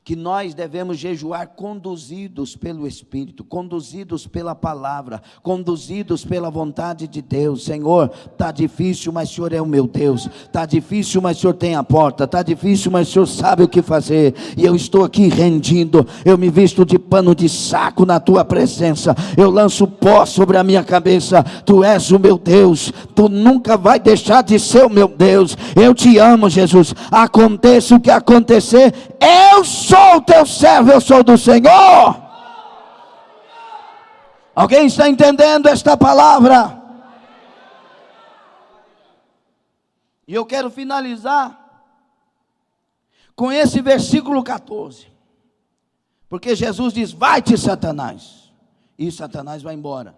Que nós devemos jejuar conduzidos pelo Espírito, conduzidos pela palavra, conduzidos pela vontade de Deus. Senhor, está difícil, mas o Senhor é o meu Deus. Está difícil, mas o Senhor tem a porta. Está difícil, mas o Senhor sabe o que fazer. E eu estou aqui rendindo. Eu me visto de pano de saco na tua presença. Eu lanço pó sobre a minha cabeça. Tu és o meu Deus. Tu nunca vai deixar de ser o meu Deus. Eu te amo, Jesus. Aconteça o que acontecer, eu sou o teu servo, eu sou do Senhor. Alguém está entendendo esta palavra? E eu quero finalizar com esse versículo 14. Porque Jesus diz: vai-te, Satanás. E Satanás vai embora.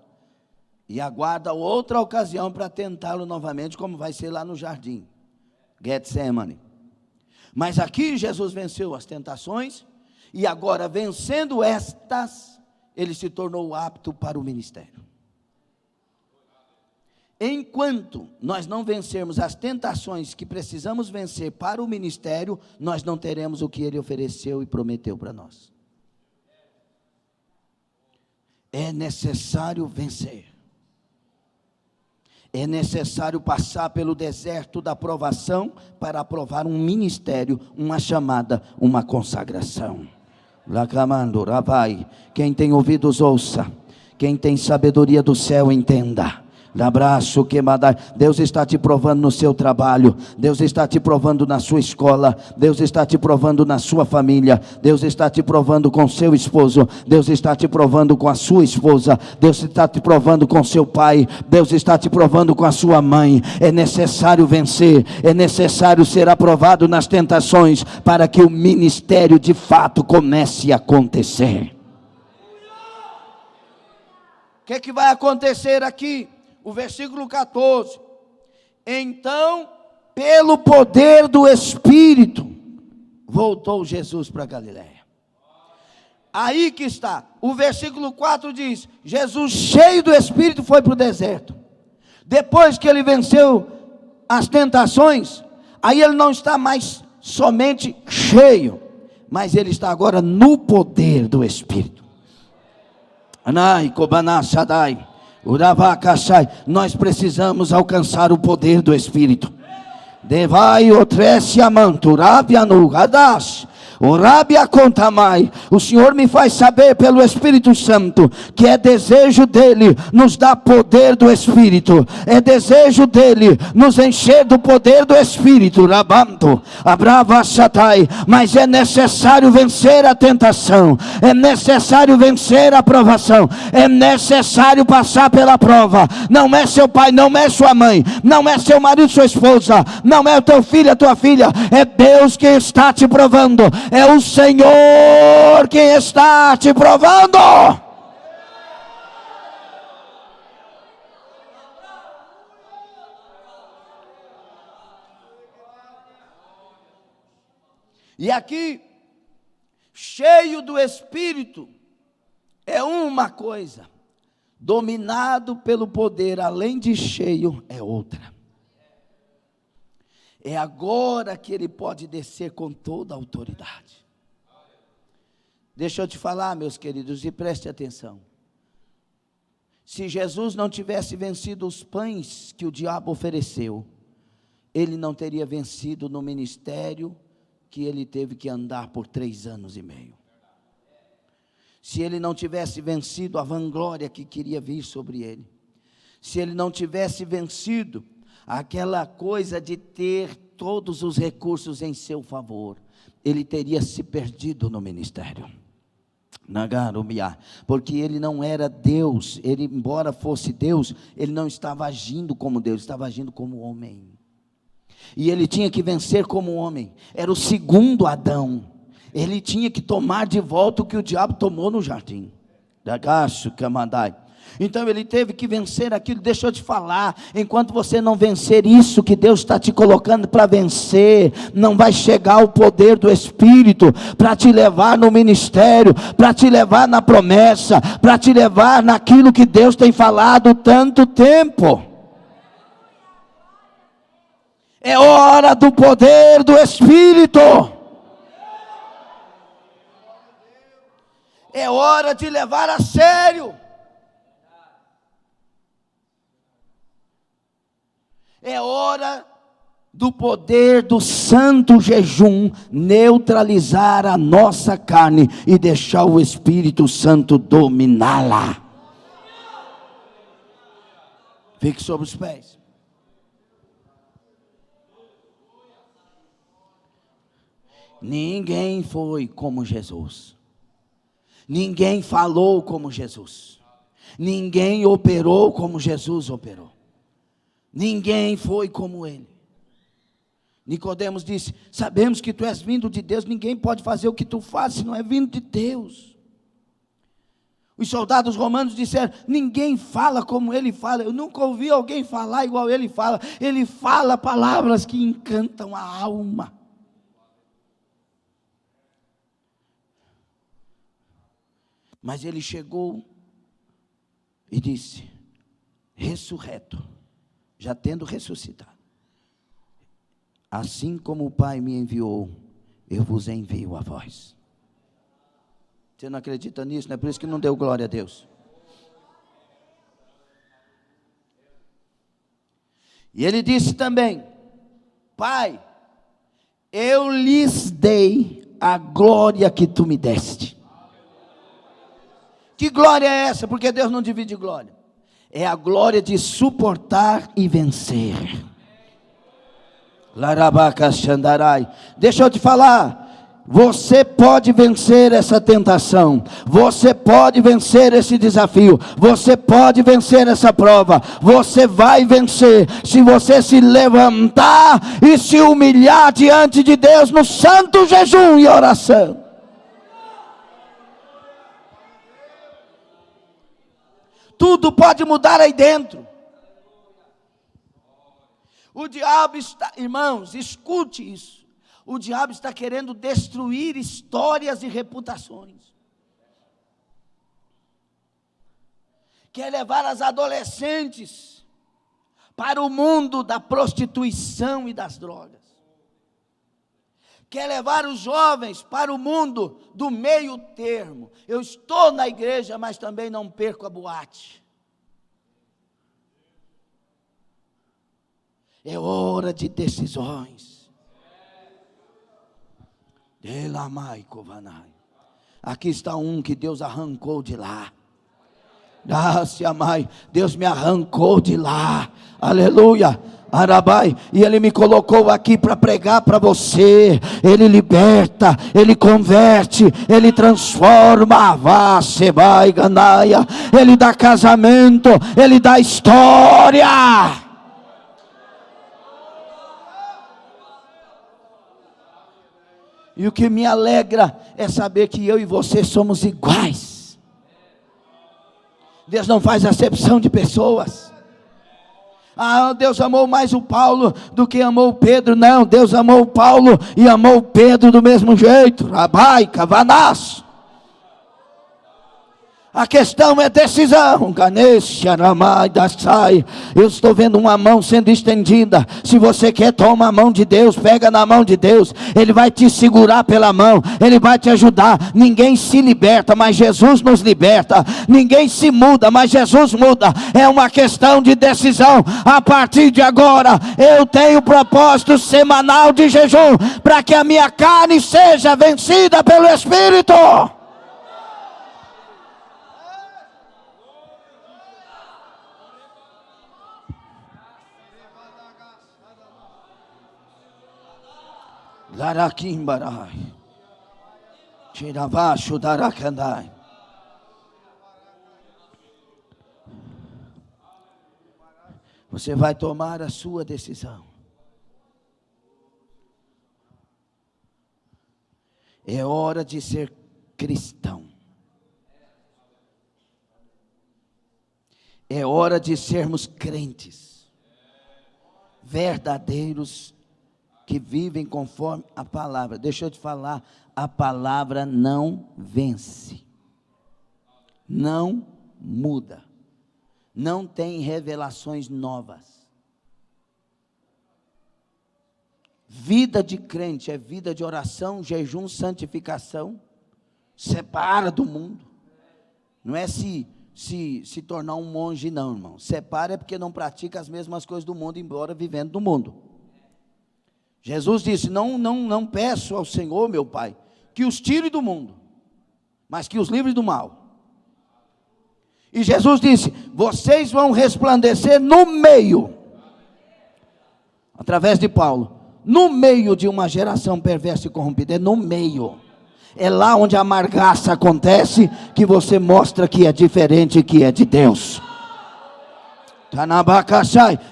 E aguarda outra ocasião para tentá-lo novamente, como vai ser lá no jardim, Getsemane. Mas aqui Jesus venceu as tentações, e agora vencendo estas, ele se tornou apto para o ministério. Enquanto nós não vencermos as tentações que precisamos vencer para o ministério, nós não teremos o que ele ofereceu e prometeu para nós. É necessário vencer. É necessário passar pelo deserto da provação para aprovar um ministério, uma chamada, uma consagração. Lacamando, Rabai, quem tem ouvidos ouça, quem tem sabedoria do céu entenda. Abraço que Deus está te provando no seu trabalho, Deus está te provando na sua escola, Deus está te provando na sua família, Deus está te provando com seu esposo, Deus está te provando com a sua esposa, Deus está te provando com seu pai, Deus está te provando com a sua mãe. É necessário vencer, é necessário ser aprovado nas tentações para que o ministério de fato comece a acontecer. O que vai acontecer aqui? O versículo 14, então, pelo poder do Espírito, voltou Jesus para Galiléia. Aí que está, o versículo 4 diz, Jesus cheio do Espírito foi para o deserto. Depois que ele venceu as tentações, aí ele não está mais somente cheio, mas ele está agora no poder do Espírito. Anai, Kobaná, Shaddai. Nós precisamos alcançar o poder do Espírito. Devai otresse amanturabia-nu hadash. O Senhor me faz saber pelo Espírito Santo que é desejo dele nos dar poder do Espírito, é desejo dele nos encher do poder do Espírito. Mas é necessário vencer a tentação, é necessário vencer a provação, é necessário passar pela prova. Não é seu pai, não é sua mãe, não é seu marido, sua esposa, não é o teu filho, a tua filha, é Deus que está te provando. É o Senhor quem está te provando. E aqui, cheio do Espírito, é uma coisa, dominado pelo poder, além de cheio, é outra. É agora que ele pode descer com toda a autoridade. Deixa eu te falar, meus queridos, e preste atenção. Se Jesus não tivesse vencido os pães que o diabo ofereceu, ele não teria vencido no ministério que ele teve que andar por 3 anos e meio. Se ele não tivesse vencido a vanglória que queria vir sobre ele, se ele não tivesse vencido aquela coisa de ter todos os recursos em seu favor, ele teria se perdido no ministério. Porque ele não era Deus, ele, embora fosse Deus, ele não estava agindo como Deus, estava agindo como homem. E ele tinha que vencer como homem, era o segundo Adão. Ele tinha que tomar de volta o que o diabo tomou no jardim. Então ele teve que vencer aquilo. Deixa eu te falar, enquanto você não vencer isso que Deus está te colocando para vencer, não vai chegar o poder do Espírito para te levar no ministério, para te levar na promessa, para te levar naquilo que Deus tem falado tanto tempo. É hora do poder do Espírito. É hora de levar a sério. É hora do poder do santo jejum neutralizar a nossa carne e deixar o Espírito Santo dominá-la. Fique sobre os pés. Ninguém foi como Jesus. Ninguém falou como Jesus. Ninguém operou como Jesus operou. Ninguém foi como ele. Nicodemos disse: sabemos que tu és vindo de Deus, ninguém pode fazer o que tu fazes se não é vindo de Deus. Os soldados romanos disseram: ninguém fala como ele fala. Eu nunca ouvi alguém falar igual ele fala. Ele fala palavras que encantam a alma. Mas ele chegou e disse: ressurreto, já tendo ressuscitado, assim como o Pai me enviou, eu vos envio a vós. Você não acredita nisso? Não é por isso que não deu glória a Deus. E ele disse também: Pai, eu lhes dei a glória que tu me deste. Que glória é essa? Porque Deus não divide glória. É a glória de suportar e vencer. Larabaca Xandarai. Deixa eu te falar. Você pode vencer essa tentação. Você pode vencer esse desafio. Você pode vencer essa prova. Você vai vencer se você se levantar e se humilhar diante de Deus no santo jejum e oração. Tudo pode mudar aí dentro. O diabo está, irmãos, escute isso. O diabo está querendo destruir histórias e reputações. Quer levar as adolescentes para o mundo da prostituição e das drogas. Quer levar os jovens para o mundo do meio termo. Eu estou na igreja, mas também não perco a boate. É hora de decisões. Aqui está um que Deus arrancou de lá. Deus me arrancou de lá. Aleluia. Arabai, e Ele me colocou aqui para pregar para você. Ele liberta, Ele converte, Ele transforma. Vai, Ganaia. Ele dá casamento, Ele dá história. E o que me alegra é saber que eu e você somos iguais. Deus não faz acepção de pessoas. Deus amou mais o Paulo do que amou o Pedro. Não, Deus amou o Paulo e amou o Pedro do mesmo jeito. Rabai, Cavanaço. A questão é decisão. Eu estou vendo uma mão sendo estendida. Se você quer tomar a mão de Deus, pega na mão de Deus. Ele vai te segurar pela mão. Ele vai te ajudar. Ninguém se liberta, mas Jesus nos liberta. Ninguém se muda, mas Jesus muda. É uma questão de decisão. A partir de agora, eu tenho propósito semanal de jejum, para que a minha carne seja vencida pelo Espírito. Larakimbarai, Tiravacho Darakandai. Você vai tomar a sua decisão. É hora de ser cristão. É hora de sermos crentes, verdadeiros, que vivem conforme a palavra. Deixa eu te falar, a palavra não vence, não muda, não tem revelações novas. Vida de crente é vida de oração, jejum, santificação. Separa do mundo. Não é se tornar um monge não, irmão. Separa é porque não pratica as mesmas coisas do mundo, embora vivendo do mundo. Jesus disse: não peço ao Senhor, meu Pai, que os tire do mundo, mas que os livre do mal. E Jesus disse: vocês vão resplandecer no meio, através de Paulo, no meio de uma geração perversa e corrompida. É no meio. É lá onde a amargaça acontece, que você mostra que é diferente, que é de Deus.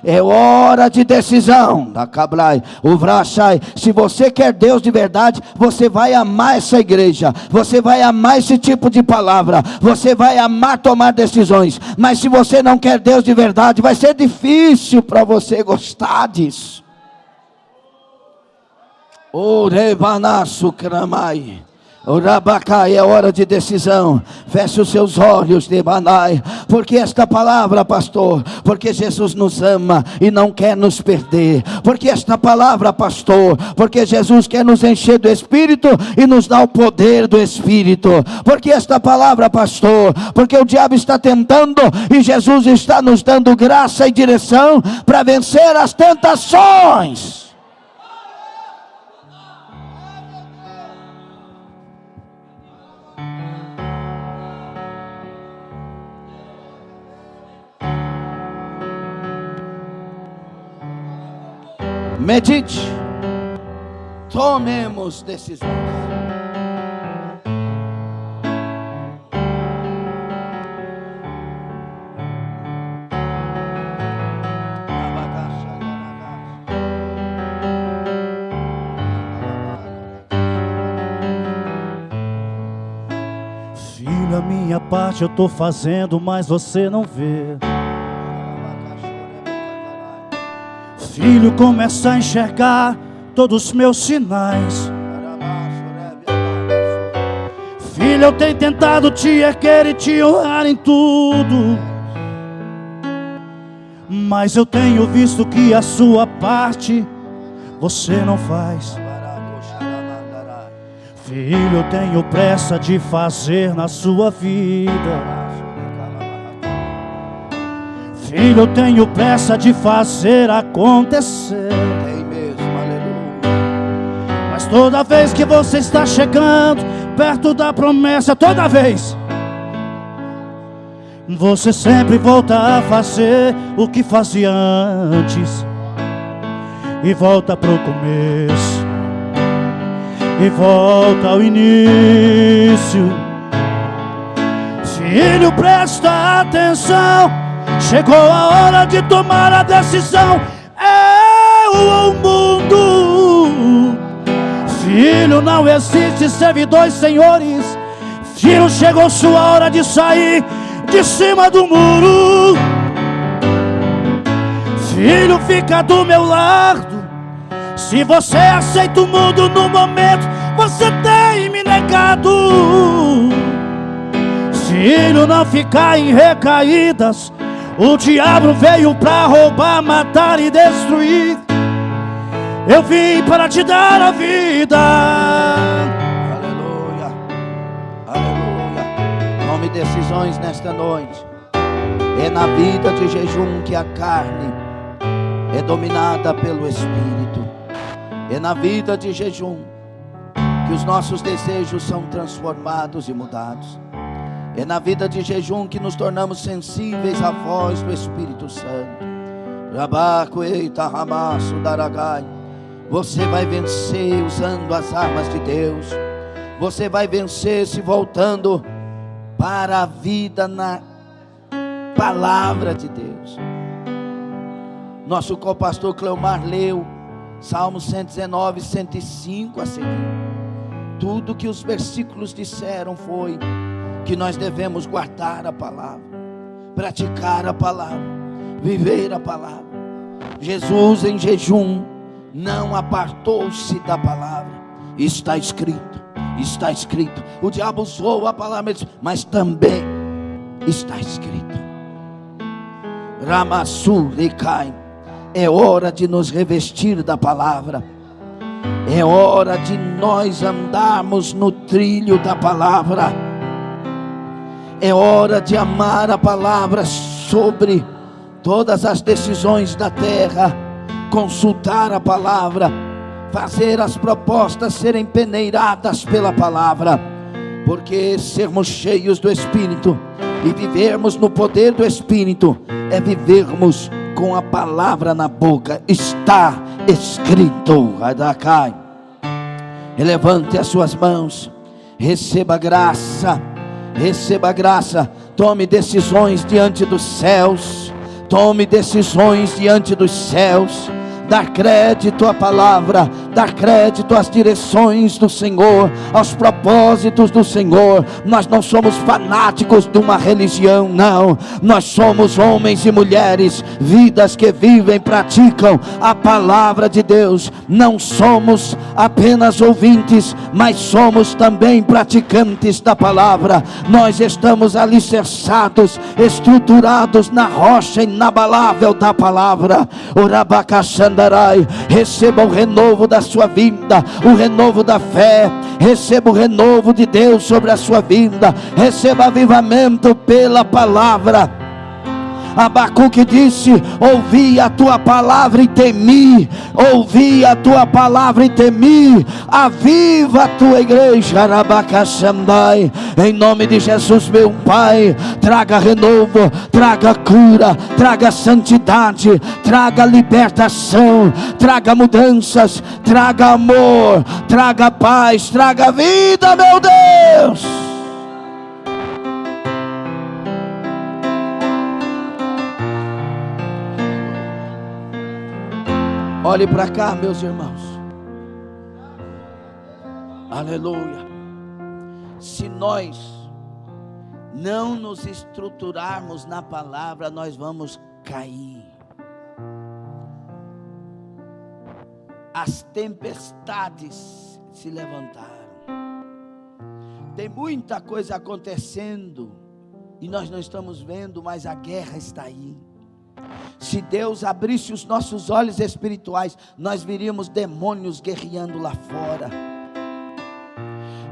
É hora de decisão. Se você quer Deus de verdade, você vai amar essa igreja, você vai amar esse tipo de palavra, você vai amar tomar decisões. Mas se você não quer Deus de verdade, vai ser difícil para você gostar disso. Orevanaço Kramai. Orabacai, é hora de decisão. Feche os seus olhos, Debanai. Porque esta palavra, pastor, porque Jesus nos ama e não quer nos perder. Porque esta palavra, pastor, porque Jesus quer nos encher do Espírito e nos dar o poder do Espírito. Porque esta palavra, pastor, porque o diabo está tentando e Jesus está nos dando graça e direção para vencer as tentações. Medite, tomemos decisões. Filho, a minha parte eu tô fazendo, mas você não vê. Filho, começa a enxergar todos os meus sinais. Filho, eu tenho tentado te erguer e te honrar em tudo, mas eu tenho visto que a sua parte você não faz. Filho, eu tenho pressa de fazer na sua vida. Filho, eu tenho pressa de fazer acontecer. Tem mesmo, aleluia. Mas toda vez que você está chegando perto da promessa, toda vez, você sempre volta a fazer o que fazia antes. E volta pro começo, e volta ao início. Filho, presta atenção. Chegou a hora de tomar a decisão. Eu ou o mundo? Filho, não existe servidores senhores. Filho, chegou sua hora de sair de cima do muro. Filho, fica do meu lado. Se você aceita o mundo no momento, você tem me negado. Filho, não ficar em recaídas. O diabo veio para roubar, matar e destruir. Eu vim para te dar a vida. Aleluia, aleluia. Tome decisões nesta noite. É na vida de jejum que a carne é dominada pelo Espírito. É na vida de jejum que os nossos desejos são transformados e mudados. É na vida de jejum que nos tornamos sensíveis à voz do Espírito Santo. Você vai vencer usando as armas de Deus. Você vai vencer se voltando para a vida na palavra de Deus. Nosso co-pastor Cleomar leu Salmo 119, 105 a seguir. Tudo que os versículos disseram foi que nós devemos guardar a palavra, praticar a palavra, viver a palavra. Jesus em jejum não apartou-se da palavra. Está escrito, está escrito. O diabo usou a palavra, mas também está escrito. Ramassurikai. É hora de nos revestir da palavra. É hora de nós andarmos no trilho da palavra. É hora de amar a palavra sobre todas as decisões da terra. Consultar a palavra, fazer as propostas serem peneiradas pela palavra. Porque sermos cheios do Espírito e vivermos no poder do Espírito é vivermos com a palavra na boca. Está escrito. Levante as suas mãos, receba graça. Receba graça, tome decisões diante dos céus, Tome decisões diante dos céus. Dar crédito à palavra, dar crédito às direções do Senhor, aos propósitos do Senhor. Nós não somos fanáticos de uma religião, não. Nós somos homens e mulheres, vidas que vivem, praticam a palavra de Deus. Não somos apenas ouvintes, mas somos também praticantes da palavra. Nós estamos alicerçados, estruturados na rocha inabalável da palavra. Receba o renovo da sua vida, o renovo da fé. Receba o renovo de Deus sobre a sua vida. Receba avivamento pela palavra. Abacuque disse: ouvi a tua palavra e temi. Ouvi a tua palavra e temi. Aviva a tua igreja, Arabacaxandai. Em nome de Jesus, meu Pai, traga renovo, traga cura, traga santidade, traga libertação, traga mudanças, traga amor, traga paz, traga vida, meu Deus. Olhe para cá, meus irmãos. Aleluia. Se nós não nos estruturarmos na palavra, nós vamos cair. As tempestades se levantaram. Tem muita coisa acontecendo e nós não estamos vendo, mas a guerra está aí. Se Deus abrisse os nossos olhos espirituais, nós veríamos demônios guerreando lá fora.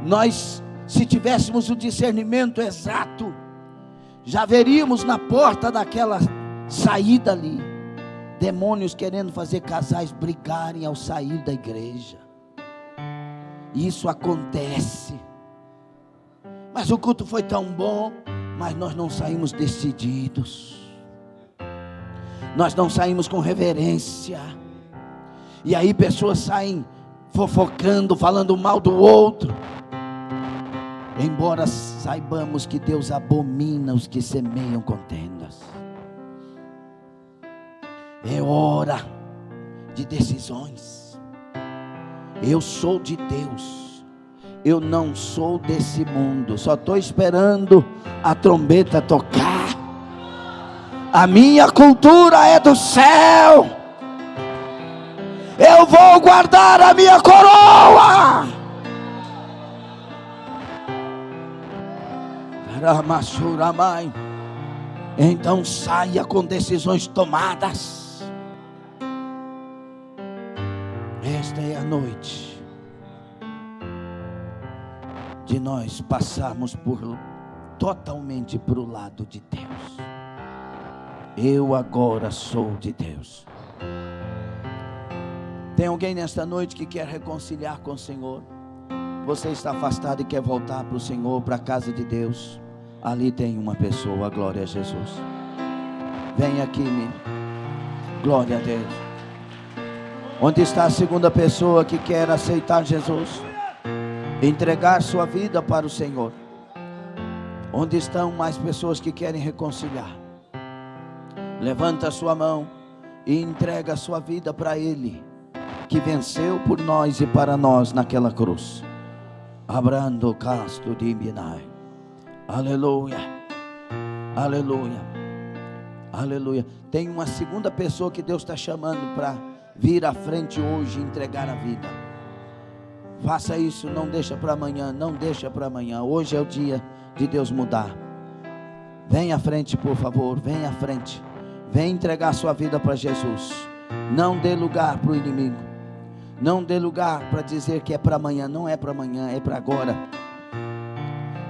Nós, se tivéssemos o discernimento exato, já veríamos na porta daquela saída ali, demônios querendo fazer casais brigarem ao sair da igreja. Isso acontece. Mas o culto foi tão bom, mas nós não saímos decididos. Nós não saímos com reverência. E aí pessoas saem fofocando, falando mal do outro. Embora saibamos que Deus abomina os que semeiam contendas. É hora de decisões. Eu sou de Deus. Eu não sou desse mundo. Só estou esperando a trombeta tocar. A minha cultura é do céu. Eu vou guardar a minha coroa. Então saia com decisões tomadas. Esta é a noite de nós passarmos totalmente para o lado de Deus. Eu agora sou de Deus. Tem alguém nesta noite que quer reconciliar com o Senhor? Você está afastado e quer voltar para o Senhor, para a casa de Deus? Ali tem uma pessoa, glória a Jesus. Vem aqui, menino. Glória a Deus. Onde está a segunda pessoa que quer aceitar Jesus? Entregar sua vida para o Senhor. Onde estão mais pessoas que querem reconciliar? Levanta a sua mão e entrega a sua vida para Ele, que venceu por nós e para nós naquela cruz. Abrando casto de Minai. Aleluia. Aleluia. Aleluia. Tem uma segunda pessoa que Deus está chamando para vir à frente hoje e entregar a vida. Faça isso, não deixa para amanhã, não deixa para amanhã. Hoje é o dia de Deus mudar. Vem à frente, por favor, vem à frente. Vem entregar sua vida para Jesus. Não dê lugar para o inimigo. Não dê lugar para dizer que é para amanhã. Não é para amanhã, é para agora.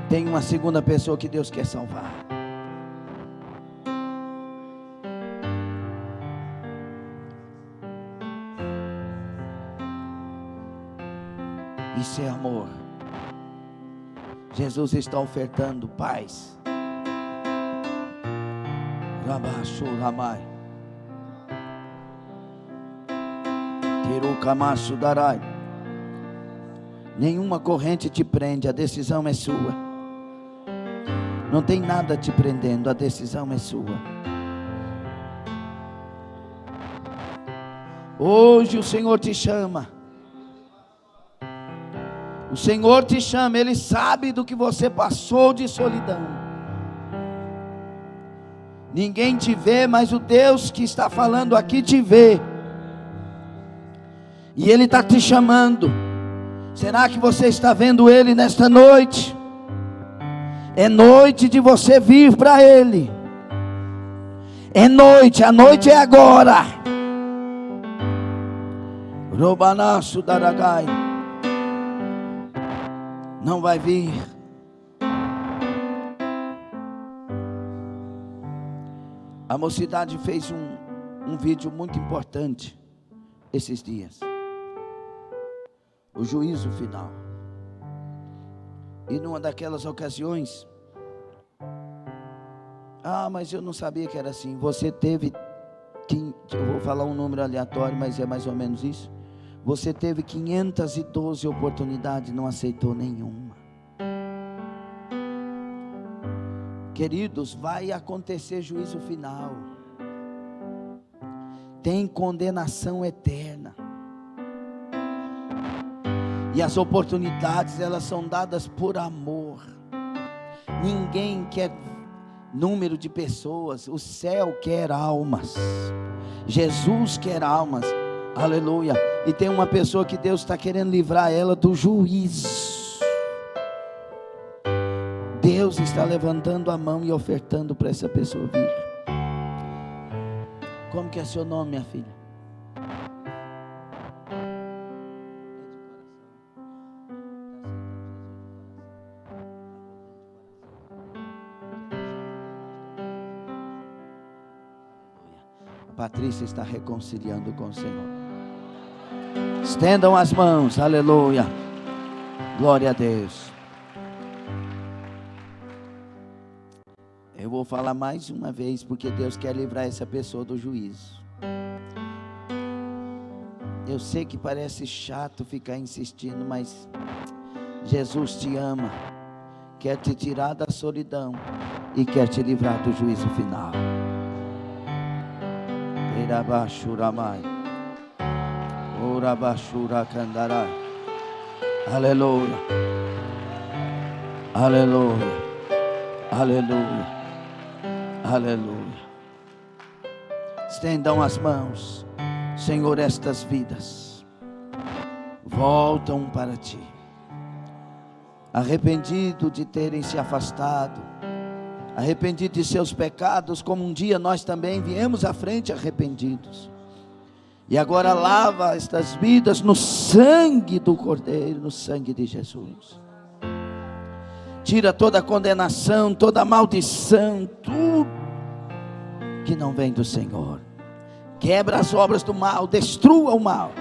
Tem uma segunda pessoa que Deus quer salvar. Isso é amor. Jesus está ofertando paz. Rabaxu Ramai. Tirukamaçu Darai. Nenhuma corrente te prende, a decisão é sua. Não tem nada te prendendo, a decisão é sua. Hoje o Senhor te chama. O Senhor te chama, Ele sabe do que você passou de solidão. Ninguém te vê, mas o Deus que está falando aqui te vê. E Ele está te chamando. Será que você está vendo Ele nesta noite? É noite de você vir para Ele. É noite, a noite é agora. Robanaço Daragai. Não vai vir. A mocidade fez um vídeo muito importante esses dias. O juízo final. E numa daquelas ocasiões, mas eu não sabia que era assim. Você teve, eu vou falar um número aleatório, mas é mais ou menos isso. Você teve 512 oportunidades, não aceitou nenhuma. Queridos, vai acontecer juízo final. Tem condenação eterna. E as oportunidades, elas são dadas por amor. Ninguém quer número de pessoas. O céu quer almas. Jesus quer almas. Aleluia. E tem uma pessoa que Deus está querendo livrar ela do juízo. Deus está levantando a mão e ofertando para essa pessoa vir. Como que é seu nome, minha filha? Patrícia está reconciliando com o Senhor. Estendam as mãos, aleluia. Glória a Deus. Eu vou falar mais uma vez, porque Deus quer livrar essa pessoa do juízo. Eu sei que parece chato ficar insistindo, mas Jesus te ama, quer te tirar da solidão e quer te livrar do juízo final. Irabashuramai, Urabashurakandarai. Aleluia, aleluia, aleluia, aleluia. Estendam as mãos. Senhor, estas vidas voltam para Ti, arrependido de terem se afastado, arrependido de seus pecados, como um dia nós também viemos à frente arrependidos. E agora lava estas vidas no sangue do Cordeiro, no sangue de Jesus. Tira toda a condenação, toda a maldição, tudo que não vem do Senhor. Quebra as obras do mal, destrua o mal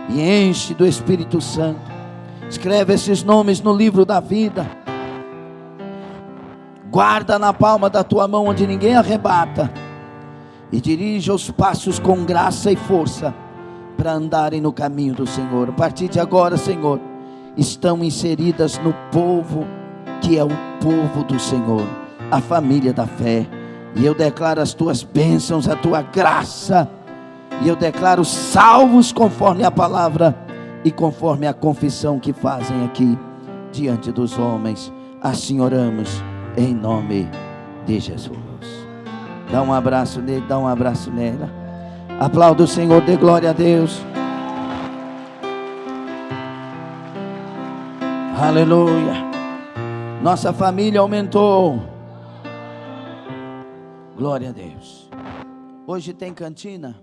e enche do Espírito Santo. Escreve esses nomes no livro da vida. Guarda na palma da tua mão, onde ninguém arrebata, e dirija os passos com graça e força para andarem no caminho do Senhor. A partir de agora, Senhor, estão inseridas no povo que é o povo do Senhor, a família da fé. E eu declaro as tuas bênçãos, a tua graça, e eu declaro salvos conforme a palavra e conforme a confissão que fazem aqui diante dos homens. Assim oramos em nome de Jesus. Dá um abraço nele, dá um abraço nela. Aplauda o Senhor, dê glória a Deus. Aleluia. Nossa família aumentou. Glória a Deus. Hoje tem cantina.